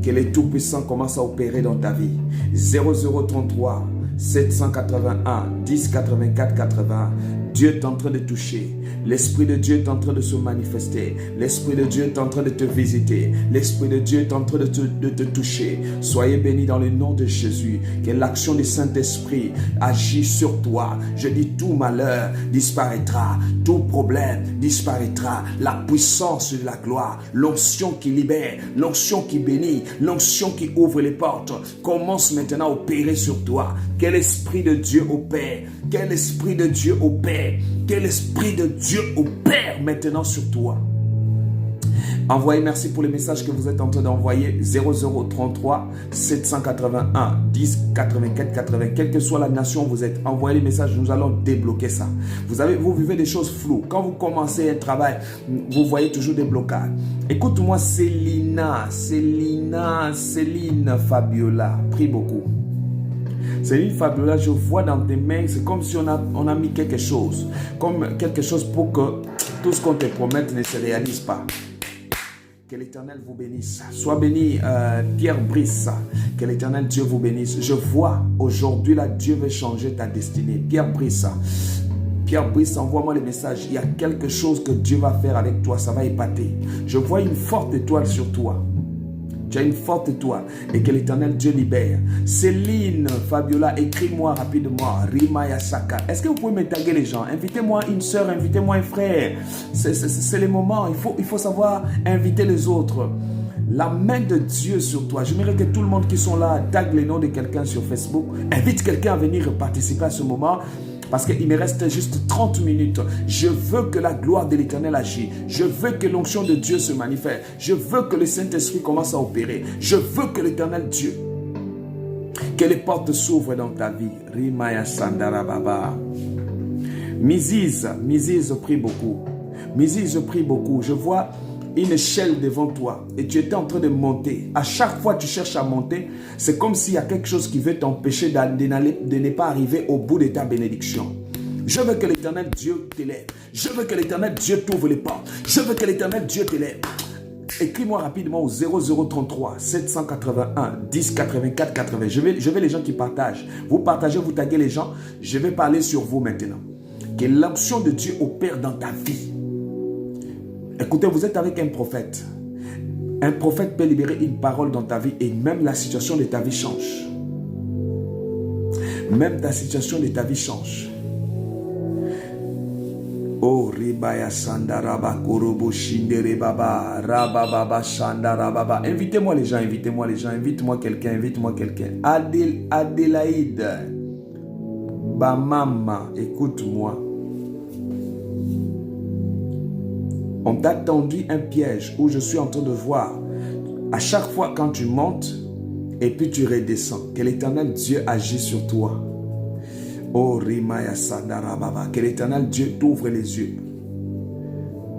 Que les Tout-Puissants commencent à opérer dans ta vie. 0033 781 10 84 80. Dieu est en train de toucher. L'Esprit de Dieu est en train de se manifester. L'Esprit de Dieu est en train de te visiter. L'Esprit de Dieu est en train de te toucher. Soyez bénis dans le nom de Jésus. Que l'action du Saint-Esprit agisse sur toi. Je dis, tout malheur disparaîtra. Tout problème disparaîtra. La puissance de la gloire, l'onction qui libère, l'onction qui bénit, l'onction qui ouvre les portes commence maintenant à opérer sur toi. Que l'Esprit de Dieu opère. Que l'Esprit de Dieu opère. Que l'Esprit de Dieu opère maintenant sur toi. Envoyez, merci pour les messages que vous êtes en train d'envoyer. 0033 781 10 84 80. Quelle que soit la nation où vous êtes, envoyez les messages, nous allons débloquer ça. Vous vivez des choses floues. Quand vous commencez un travail, vous voyez toujours des blocages. Écoute-moi, Céline Fabiola, prie beaucoup. Céline Fabiola, je vois dans tes mains, c'est comme si on a mis quelque chose. Comme quelque chose pour que tout ce qu'on te promette ne se réalise pas. Que l'Éternel vous bénisse. Sois béni, Pierre Brice. Que l'Éternel Dieu vous bénisse. Je vois aujourd'hui, là, Dieu veut changer ta destinée. Pierre Brice, envoie-moi les messages. Il y a quelque chose que Dieu va faire avec toi. Ça va épater. Je vois une forte étoile sur toi. Tu as une forte étoile et que l'Éternel Dieu libère. Céline Fabiola, écris-moi rapidement. Rima Yasaka. Est-ce que vous pouvez me taguer les gens? Invitez-moi une soeur, invitez-moi un frère. C'est les moments. Il faut savoir inviter les autres. La main de Dieu sur toi. J'aimerais que tout le monde qui sont là tague les noms de quelqu'un sur Facebook. Invite quelqu'un à venir participer à ce moment. Parce qu'il me reste juste 30 minutes. Je veux que la gloire de l'Éternel agisse. Je veux que l'onction de Dieu se manifeste. Je veux que le Saint-Esprit commence à opérer. Je veux que l'Éternel Dieu, que les portes s'ouvrent dans ta vie. Rimaya Sandara Baba. Mrs, prie beaucoup. Mrs, prie beaucoup. Je vois une échelle devant toi et tu étais en train de monter. À chaque fois que tu cherches à monter, c'est comme s'il y a quelque chose qui veut t'empêcher de ne pas arriver au bout de ta bénédiction. Je veux que l'Éternel Dieu t'élève. Je veux que l'Éternel Dieu t'ouvre les portes. Je veux que l'Éternel Dieu t'élève. Écris-moi rapidement au 0033 781 10 84 80. Je veux les gens qui partagent. Vous partagez, vous taguez les gens. Je vais parler sur vous maintenant. Que l'onction de Dieu opère dans ta vie. Écoutez, vous êtes avec un prophète. Un prophète peut libérer une parole dans ta vie et même la situation de ta vie change. Même ta situation de ta vie change. Oh, ribaya sandaraba korobo shindere baba rababa shandarababa. Invitez-moi les gens, invitez-moi les gens, invite-moi quelqu'un, invite-moi quelqu'un. Adélaïde, Bamama, écoute-moi. On t'a tendu un piège où je suis en train de voir. À chaque fois quand tu montes et puis tu redescends, que l'Éternel Dieu agit sur toi. Oh, Rimaya Sandarababa, que l'Éternel Dieu t'ouvre les yeux.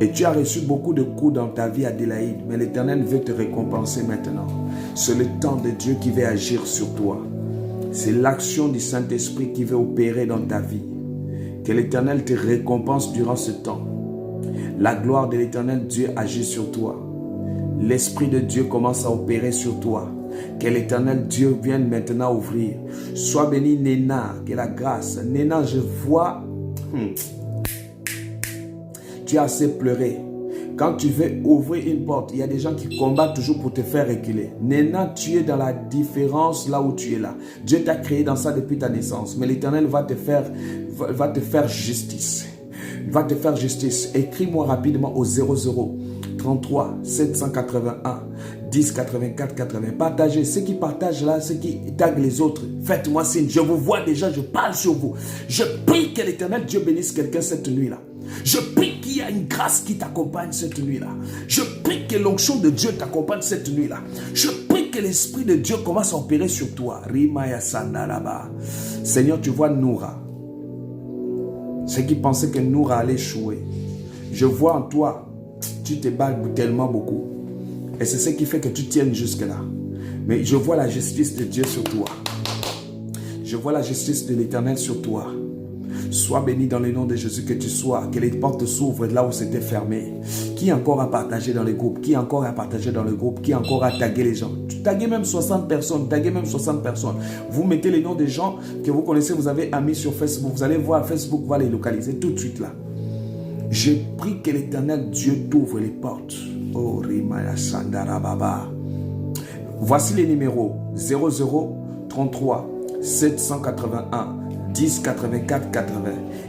Et tu as reçu beaucoup de coups dans ta vie, Adélaïde, mais l'Éternel veut te récompenser maintenant. C'est le temps de Dieu qui veut agir sur toi. C'est l'action du Saint-Esprit qui veut opérer dans ta vie. Que l'Éternel te récompense durant ce temps. La gloire de l'Éternel Dieu agit sur toi. L'Esprit de Dieu commence à opérer sur toi. Que l'Éternel Dieu vienne maintenant ouvrir. Sois béni, Néna, que la grâce. Néna, je vois... Tu as assez pleuré. Quand tu veux ouvrir une porte, il y a des gens qui combattent toujours pour te faire reculer. Néna, tu es dans la différence là où tu es là. Dieu t'a créé dans ça depuis ta naissance. Mais l'Éternel va te faire justice. Va te faire justice. Écris-moi rapidement au 00 33 781 10 84 80. Partagez. Ceux qui partagent là, ceux qui taguent les autres, faites-moi signe. Je vous vois déjà, je parle sur vous. Je prie que l'Éternel Dieu bénisse quelqu'un cette nuit-là. Je prie qu'il y a une grâce qui t'accompagne cette nuit-là. Je prie que l'onction de Dieu t'accompagne cette nuit-là. Je prie que l'Esprit de Dieu commence à opérer sur toi. Rimaya Sandaraba. Seigneur, tu vois Noura. Ceux qui pensaient que Noura allait échouer. Je vois en toi, tu te bats tellement beaucoup. Et c'est ce qui fait que tu tiennes jusque-là. Mais je vois la justice de Dieu sur toi. Je vois la justice de l'Éternel sur toi. Sois béni dans le nom de Jésus, que tu sois, que les portes s'ouvrent là où c'était fermé. Qui encore a partagé dans les groupes? Qui encore a partagé dans le groupe? Qui encore a tagué les gens? Tu taguez même 60 personnes, taguez même 60 personnes. Vous mettez les noms des gens que vous connaissez, vous avez amis sur Facebook. Vous allez voir, Facebook va les localiser tout de suite là. Je prie que l'Éternel Dieu t'ouvre les portes. Oh, Rimaya Sandarababa. Voici les numéros 00 33 781 10 84 80.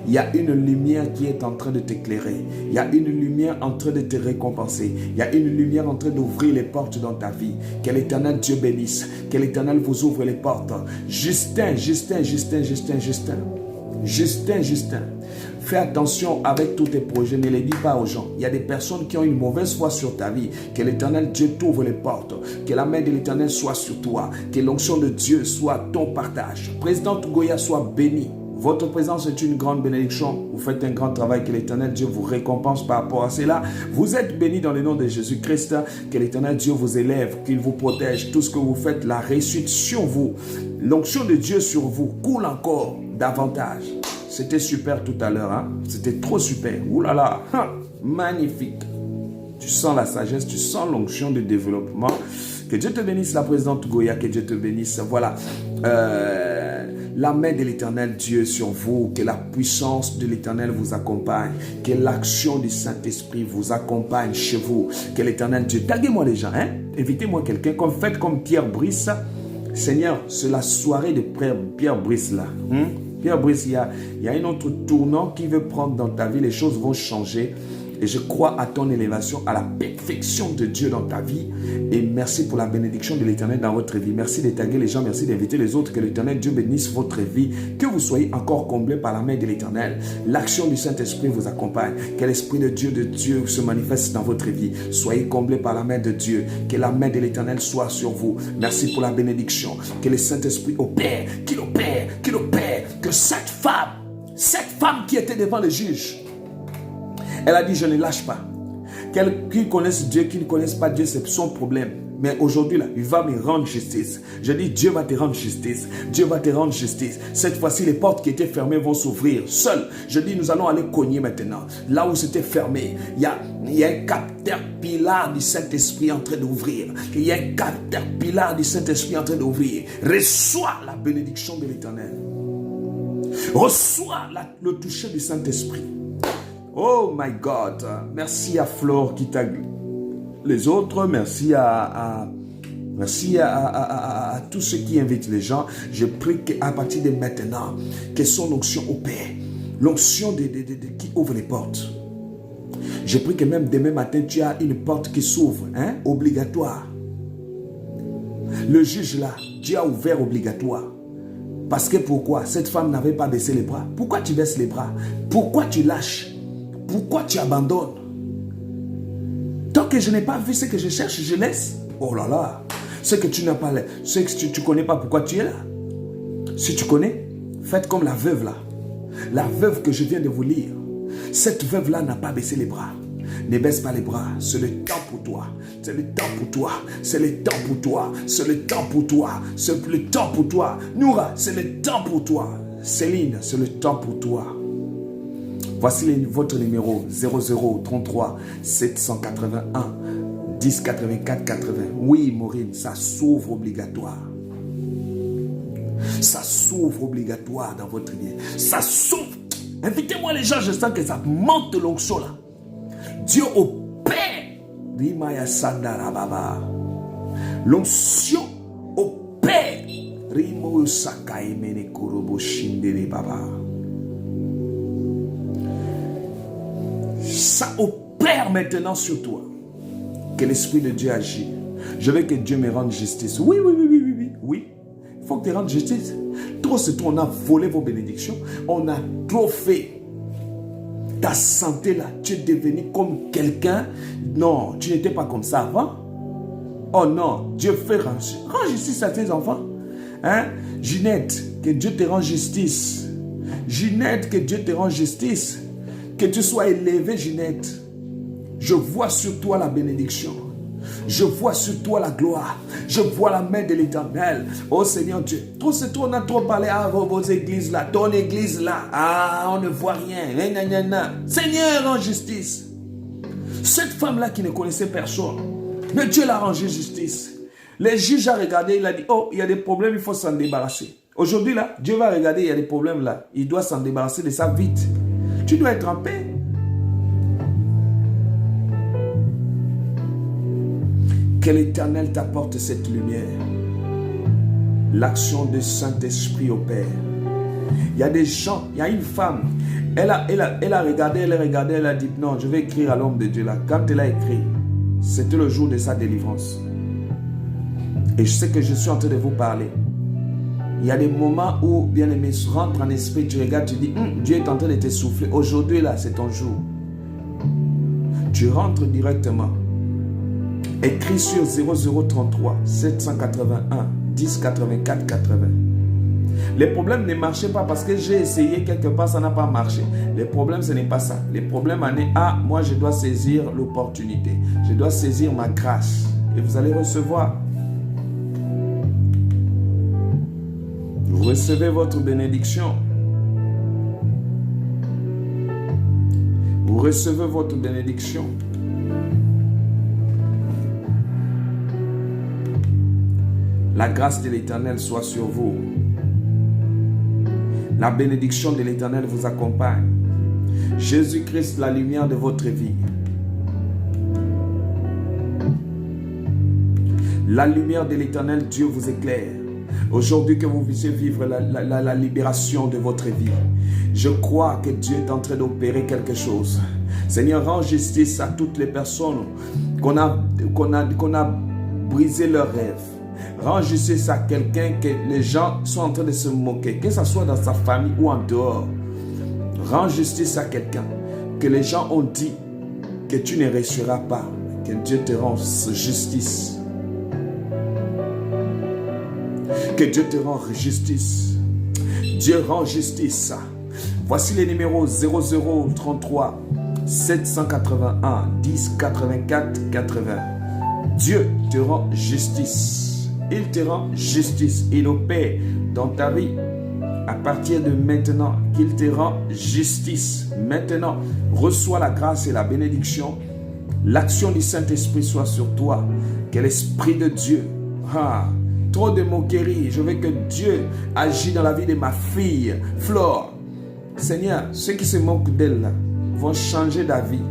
Il y a une lumière qui est en train de t'éclairer. Il y a une lumière en train de te récompenser. Il y a une lumière en train d'ouvrir les portes dans ta vie. Que l'Éternel Dieu bénisse. Que l'Éternel vous ouvre les portes. Justin. Fais attention avec tous tes projets, ne les dis pas aux gens. Il y a des personnes qui ont une mauvaise foi sur ta vie. Que l'Éternel Dieu t'ouvre les portes. Que la main de l'Éternel soit sur toi. Que l'onction de Dieu soit ton partage. Présidente Goya, soit bénie. Votre présence est une grande bénédiction. Vous faites un grand travail. Que l'Éternel Dieu vous récompense par rapport à cela. Vous êtes bénis dans le nom de Jésus-Christ. Que l'Éternel Dieu vous élève, qu'il vous protège. Tout ce que vous faites, la réussite sur vous. L'onction de Dieu sur vous coule encore davantage. C'était super tout à l'heure, hein? C'était trop super. Ouh là là, magnifique. Tu sens la sagesse, tu sens l'onction de développement. Que Dieu te bénisse, la présidente Goya, que Dieu te bénisse. Voilà, la main de l'Éternel Dieu sur vous, que la puissance de l'Éternel vous accompagne, que l'action du Saint-Esprit vous accompagne chez vous, que l'Éternel Dieu, taguez-moi les gens, hein? Invitez-moi quelqu'un, faites comme Pierre Brice. Seigneur, c'est la soirée de Pierre Brice là. Pierre Brice, il y a un autre tournant qui veut prendre dans ta vie. Les choses vont changer. Et je crois à ton élévation, à la perfection de Dieu dans ta vie. Et merci pour la bénédiction de l'Éternel dans votre vie. Merci de taguer les gens, merci d'inviter les autres. Que l'Éternel Dieu bénisse votre vie. Que vous soyez encore comblés par la main de l'Éternel. L'action du Saint-Esprit vous accompagne. Que l'Esprit de Dieu se manifeste dans votre vie. Soyez comblés par la main de Dieu. Que la main de l'Éternel soit sur vous. Merci pour la bénédiction. Que le Saint-Esprit opère, qu'il opère, qu'il opère. Que cette femme qui était devant le juge, elle a dit, je ne lâche pas. Qu'ils connaissent Dieu, qu'ils ne connaissent pas Dieu, c'est son problème. Mais aujourd'hui, là, il va me rendre justice. Je dis, Dieu va te rendre justice. Dieu va te rendre justice. Cette fois-ci, les portes qui étaient fermées vont s'ouvrir seules. Je dis, nous allons aller cogner maintenant. Là où c'était fermé, il y a un caterpillar du Saint-Esprit en train d'ouvrir. Il y a un caterpillar du Saint-Esprit en train d'ouvrir. Reçois la bénédiction de l'Éternel. Reçois le toucher du Saint-Esprit. Oh my God, merci à Flore qui t'a les autres, merci à tous ceux qui invitent les gens. Je prie qu'à partir de maintenant, que son onction opère. L'onction qui ouvre les portes. J'ai pris que même demain matin, tu as une porte qui s'ouvre, hein, obligatoire. Le juge là, Dieu a ouvert obligatoire. Parce que pourquoi? Cette femme n'avait pas baissé les bras. Pourquoi tu baisses les bras? Pourquoi tu lâches? Pourquoi tu abandonnes? Tant que je n'ai pas vu ce que je cherche, je laisse. Oh là là, ce que tu n'as pas, ce que tu ne connais pas, pourquoi tu es là? Si tu connais, faites comme la veuve là. La veuve que je viens de vous lire. Cette veuve là n'a pas baissé les bras. Ne baisse pas les bras, c'est le temps pour toi. C'est le temps pour toi. C'est le temps pour toi. C'est le temps pour toi. C'est le temps pour toi. Noura, c'est le temps pour toi. Céline, c'est le temps pour toi. Voici votre numéro 0033 781 10 84 80. Oui, Maureen, ça s'ouvre obligatoire. Ça s'ouvre obligatoire dans votre vie. Ça s'ouvre. Invitez-moi les gens, je sens que ça monte l'onction là. Dieu opère. L'onction opère. Ça opère maintenant sur toi. Que l'Esprit de Dieu agit. Je veux que Dieu me rende justice. Oui. Il faut que tu rendes justice. Trop c'est tout, on a volé vos bénédictions. On a trop fait. Ta santé là, tu es devenu comme quelqu'un. Non, tu n'étais pas comme ça avant. Oh non, Dieu fait rendre justice à tes enfants. Hein? Ginette, que Dieu te rende justice. Ginette, que Dieu te rende justice. Que tu sois élevée, Ginette. Je vois sur toi la bénédiction. Je vois sur toi la gloire. Je vois la main de l'Éternel. Oh Seigneur Dieu. Trop c'est trop, on a trop parlé à vos églises là. Ton église là. Ah, on ne voit rien. Seigneur, rends justice. Cette femme là qui ne connaissait personne. Mais Dieu l'a rendu justice. Les juges ont regardé, il a dit, oh, il y a des problèmes, il faut s'en débarrasser. Aujourd'hui là, Dieu va regarder, il y a des problèmes là. Il doit s'en débarrasser de ça vite. Tu dois être en paix. Que l'Éternel t'apporte cette lumière. L'action du Saint-Esprit opère. Il y a des gens, il y a une femme, elle a regardé, elle a dit, non, je vais écrire à l'homme de Dieu là. Quand elle a écrit, c'était le jour de sa délivrance. Et je sais que je suis en train de vous parler. Il y a des moments où, bien aimé, rentre en esprit, tu regardes, tu dis, Dieu est en train de te souffler. Aujourd'hui là, c'est ton jour. Tu rentres directement. Écris sur 0033 781 10 84 80. Les problèmes ne marchaient pas parce que j'ai essayé quelque part, ça n'a pas marché. Les problèmes, ce n'est pas ça. Les problèmes en est, moi je dois saisir l'opportunité. Je dois saisir ma grâce. Et vous allez recevoir. Vous recevez votre bénédiction. Vous recevez votre bénédiction. La grâce de l'Éternel soit sur vous. La bénédiction de l'Éternel vous accompagne. Jésus-Christ, la lumière de votre vie. La lumière de l'Éternel, Dieu vous éclaire. Aujourd'hui que vous puissiez vivre la libération de votre vie. Je crois que Dieu est en train d'opérer quelque chose. Seigneur, rends justice à toutes les personnes qu'on a brisé leurs rêves. Rends justice à quelqu'un que les gens sont en train de se moquer, que ce soit dans sa famille ou en dehors. Rends justice à quelqu'un que les gens ont dit que tu ne réussiras pas, que Dieu te rend justice. Que Dieu te rend justice. Dieu rend justice. Voici les numéros 0033 781 10 84 80. Dieu te rend justice. Il te rend justice. Il opère dans ta vie. À partir de maintenant, qu'il te rend justice. Maintenant, reçois la grâce et la bénédiction. L'action du Saint-Esprit soit sur toi. Que l'Esprit de Dieu. Trop de moquerie. Je veux que Dieu agisse dans la vie de ma fille, Flore. Seigneur, ceux qui se moquent d'elle vont changer d'avis.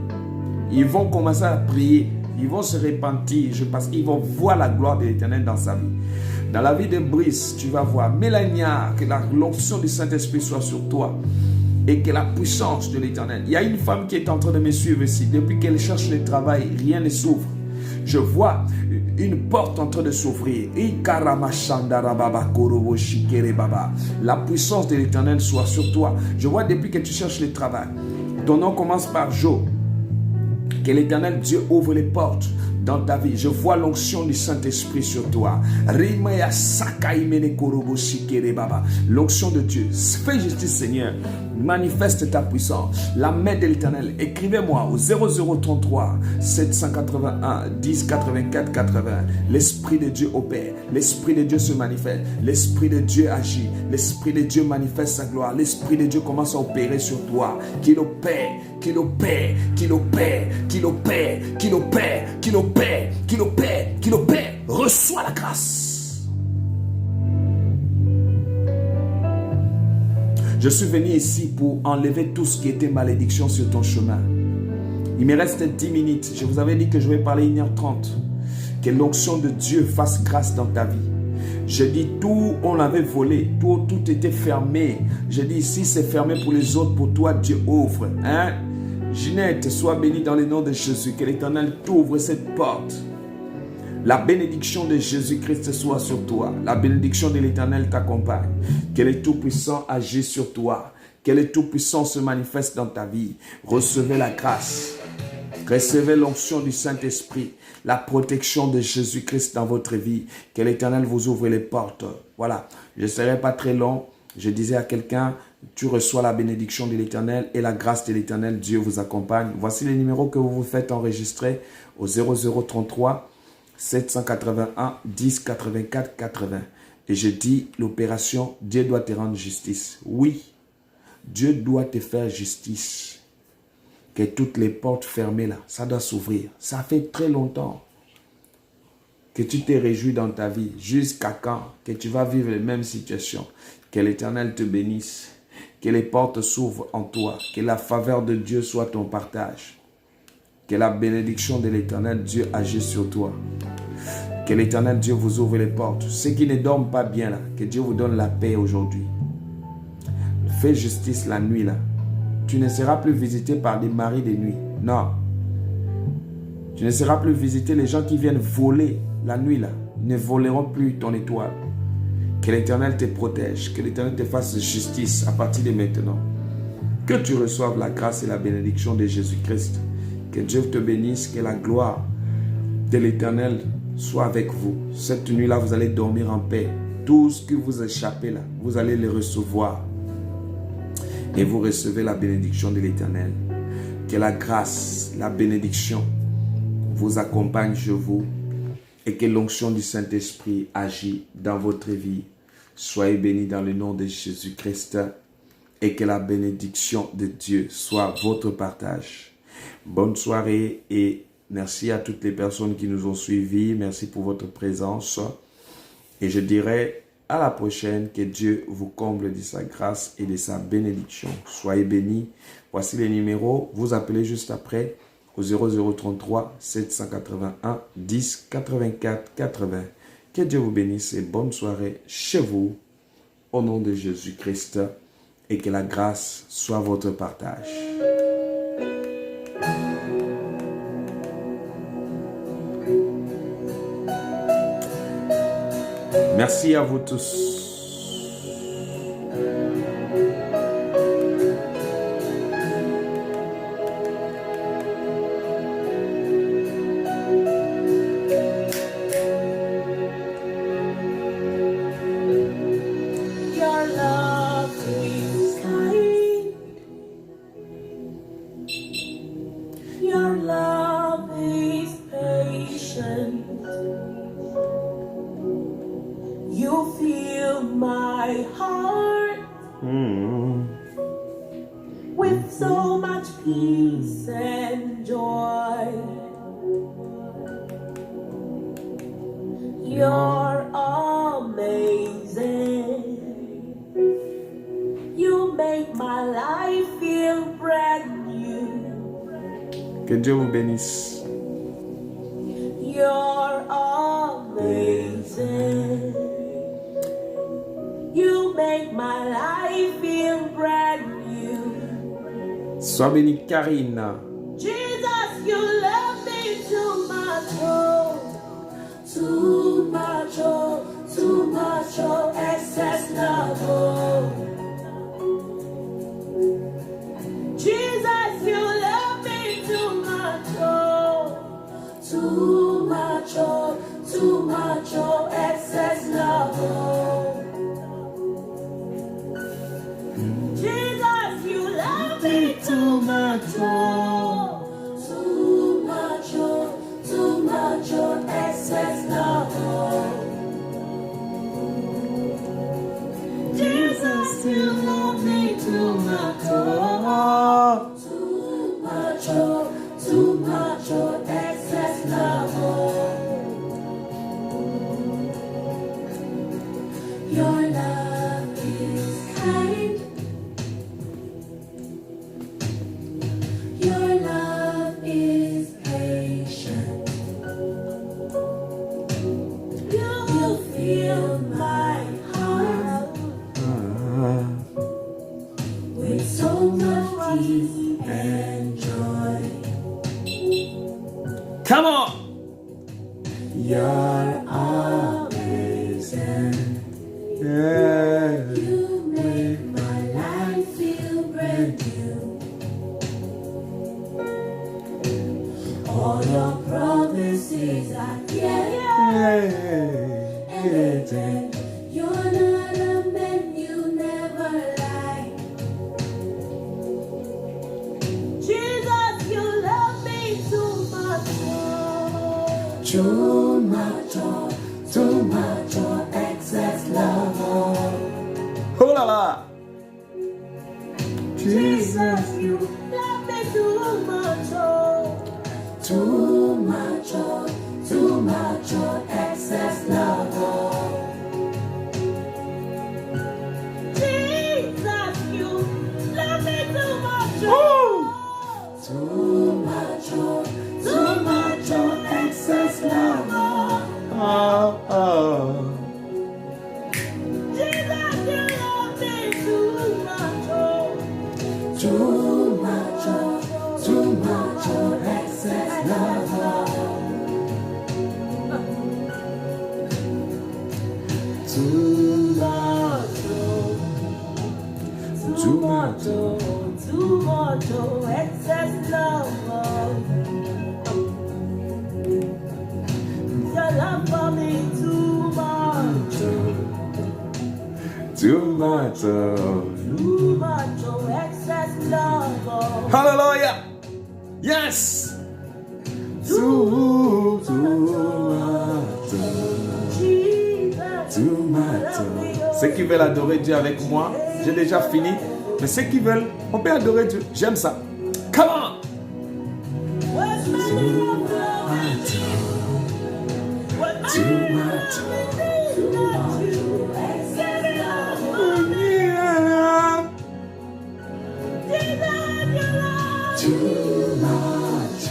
Ils vont commencer à prier. Ils vont se repentir parce qu'ils vont voir la gloire de l'Éternel dans sa vie. Dans la vie de Brice, tu vas voir. Mélania, que l'onction du Saint-Esprit soit sur toi. et que la puissance de l'Éternel. Il y a une femme qui est en train de me suivre ici. Depuis qu'elle cherche le travail, rien ne s'ouvre. Je vois une porte en train de s'ouvrir. La puissance de l'Éternel soit sur toi. Je vois depuis que tu cherches le travail. Ton nom commence par Jo. Que l'Éternel Dieu ouvre les portes dans ta vie. Je vois l'onction du Saint-Esprit sur toi. L'onction de Dieu. Fais justice, Seigneur. Manifeste ta puissance. La main de l'Éternel. Écrivez-moi au 0033 781 10 84 80. L'Esprit de Dieu opère. L'Esprit de Dieu se manifeste. L'Esprit de Dieu agit. L'Esprit de Dieu manifeste sa gloire. L'Esprit de Dieu commence à opérer sur toi. Qu'il opère, qu'il opère, qu'il opère, qu'il opère, qu'il opère, qu'il opère, qu'il opère, qu'il opère. Reçois la grâce. Je suis venu ici pour enlever tout ce qui était malédiction sur ton chemin. Il me reste 10 minutes. Je vous avais dit que je vais parler 1h30. Que l'onction de Dieu fasse grâce dans ta vie. Je dis tout, on l'avait volé, tout était fermé. Je dis ici c'est fermé pour les autres, pour toi Dieu ouvre. Hein? Ginette, sois bénie dans le nom de Jésus. Que l'Éternel t'ouvre cette porte. La bénédiction de Jésus-Christ soit sur toi. La bénédiction de l'Éternel t'accompagne. Que le Tout-Puissant agisse sur toi. Que le Tout-Puissant se manifeste dans ta vie. Recevez la grâce. Recevez l'onction du Saint-Esprit. La protection de Jésus-Christ dans votre vie. Que l'Éternel vous ouvre les portes. Voilà. Je ne serai pas très long. Je disais à quelqu'un, tu reçois la bénédiction de l'Éternel et la grâce de l'Éternel. Dieu vous accompagne. Voici les numéros que vous vous faites enregistrer au 0033 781 10 84 80. Et je dis l'opération, Dieu doit te rendre justice. Oui, Dieu doit te faire justice. Que toutes les portes fermées là, ça doit s'ouvrir. Ça fait très longtemps que tu t'es réjoui dans ta vie. Jusqu'à quand que tu vas vivre les mêmes situations. Que l'Éternel te bénisse. Que les portes s'ouvrent en toi. Que la faveur de Dieu soit ton partage. Que la bénédiction de l'Éternel Dieu agisse sur toi. Que l'Éternel Dieu vous ouvre les portes. Ceux qui ne dorment pas bien là, que Dieu vous donne la paix aujourd'hui. Fais justice la nuit là. Tu ne seras plus visité par des maris de nuit. Non. Tu ne seras plus visité les gens qui viennent voler la nuit là. Ils ne voleront plus ton étoile. Que l'Éternel te protège. Que l'Éternel te fasse justice à partir de maintenant. Que tu reçoives la grâce et la bénédiction de Jésus-Christ. Que Dieu te bénisse. Que la gloire de l'Éternel soit avec vous. Cette nuit-là, vous allez dormir en paix. Tout ce que vous échappez là, vous allez le recevoir. Et vous recevez la bénédiction de l'Éternel. Que la grâce, la bénédiction vous accompagne chez vous. Et que l'onction du Saint-Esprit agit dans votre vie. Soyez bénis dans le nom de Jésus-Christ. Et que la bénédiction de Dieu soit votre partage. Bonne soirée et merci à toutes les personnes qui nous ont suivis. Merci pour votre présence. Et je dirais à la prochaine. Que Dieu vous comble de sa grâce et de sa bénédiction. Soyez bénis. Voici les numéros. Vous appelez juste après au 0033 781 10 84 80. Que Dieu vous bénisse et bonne soirée chez vous. Au nom de Jésus-Christ. Et que la grâce soit votre partage. Merci à vous tous. Your love is kind. Your love is patient. You fill my heart with so much peace and joy. You're amazing. You make my life feel brand new. Que Dieu vous bénisse. You're amazing. You make my life feel brand new. Sois bénie, Karine. Jesus, you love me too much, oh, too much, oh, too much, oh, excess love, oh. Jesus, you love me too much, oh, too much, oh, too much, oh, excess love, oh. Jesus, you love me too much, oh, too much, oh, too much, oh, excess love, oh. Jesus, you love me too much, oh, too much, oh, too much, oh, excess love, oh. Your love is kind. Your love is patient. You fill my heart with so much peace and joy. Come on. You're amazing. Yeah. You make my life feel brand new. All your promises are yes and amen. You're not a man, you never lie. Jesus, you love me too much, oh, too much, oh, too much, oh, excess love, oh. Oh là là. Jesus, you love me too much, oh, too much, oh, too much, oh, excess love, oh. Jesus, you love me too much, oh, too much, oh, too much, oh, excess love, oh. Oh, oh. Jesus, you love me too much, oh, too much, oh, too much, oh, excess love, oh. Too Too much, oh, too much, oh, excess love, oh. Your love for me too much, Too much. too much, oh, excess love, oh. Hallelujah. Yes. Too much. Jesus, Too much. Ceux qui veulent adorer Dieu avec moi, j'ai déjà fini. Mais ceux qui veulent, on peut adorer Dieu. J'aime ça. Come on. what's my love, Too much. too much, excess love, oh. Yeah. Jesus, you love Too me. much.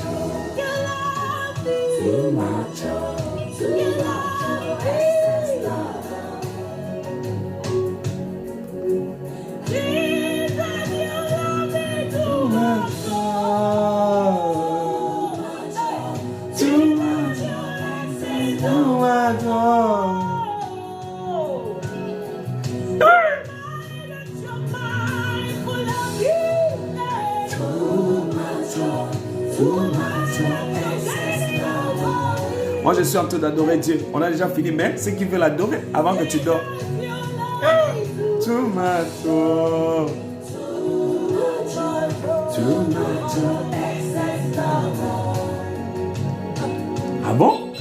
You love me. Too much. You love me. Jesus, you love me too much. Too much. Too much. Moi, je suis en train d'adorer Dieu. On a déjà fini, mais ceux qui veulent l'adorer avant que tu dors. Too much. Oh. Too much. Ah bon?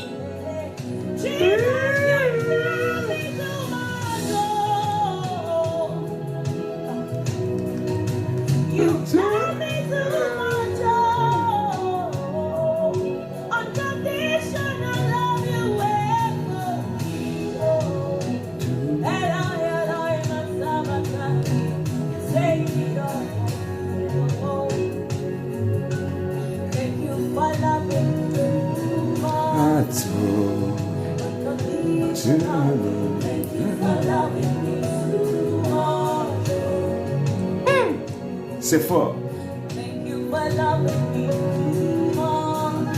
C'est fort. for loving me too much.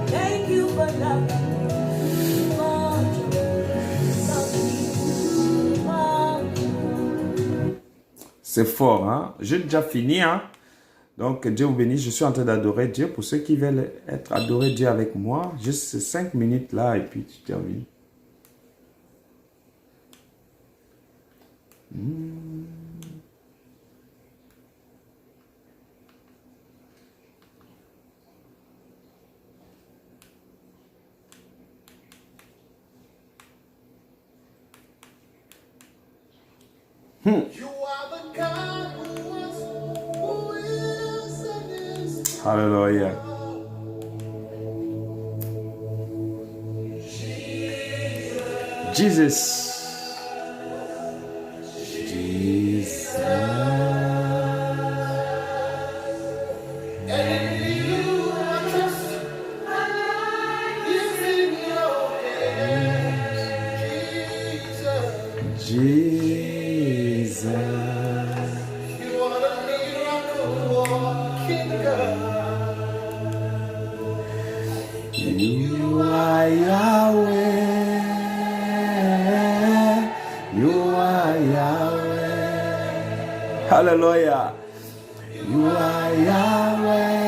Thank you for loving me too much. Loving me too much. C'est fort, hein? J'ai déjà fini, hein? Donc, Dieu vous bénisse. Je suis en train d'adorer Dieu. Pour ceux qui veulent être adorés Dieu avec moi, juste ces 5 minutes là et puis tu termines. You are the God who was, who is, and is. Hallelujah. Jesus. Jesus. And you I trust, my life is in your hands, Jesus. Jesus. You are the miracle walking God. You are Yahweh. You are Yahweh. Hallelujah. You are Yahweh.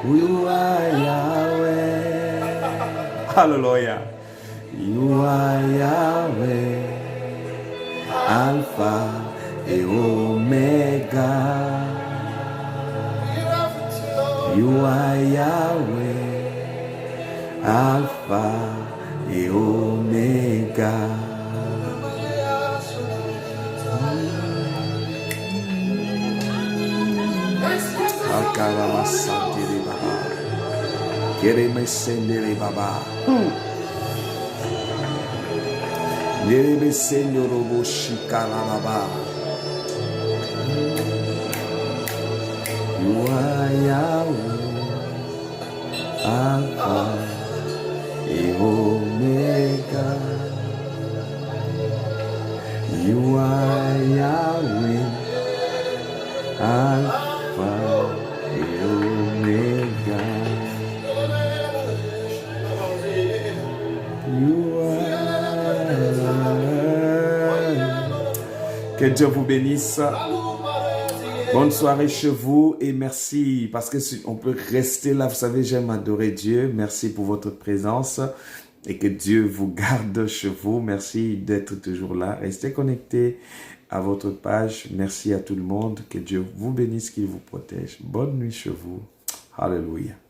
You are Yahweh. Hallelujah. You are Yahweh. Alpha et Omega. You are Yahweh, Alpha et Omega. Akarama santiri baba, kereme sendere baba. Nerebe sendoro shikara baba. You are Yahweh, Alpha et Omega. You are Yahweh, Alpha et Omega. You are. Que Dieu vous bénisse. Bonne soirée chez vous et merci parce que on peut rester là. Vous savez, j'aime adorer Dieu. Merci pour votre présence et que Dieu vous garde chez vous. Merci d'être toujours là. Restez connectés à votre page. Merci à tout le monde. Que Dieu vous bénisse, qu'il vous protège. Bonne nuit chez vous. Alléluia.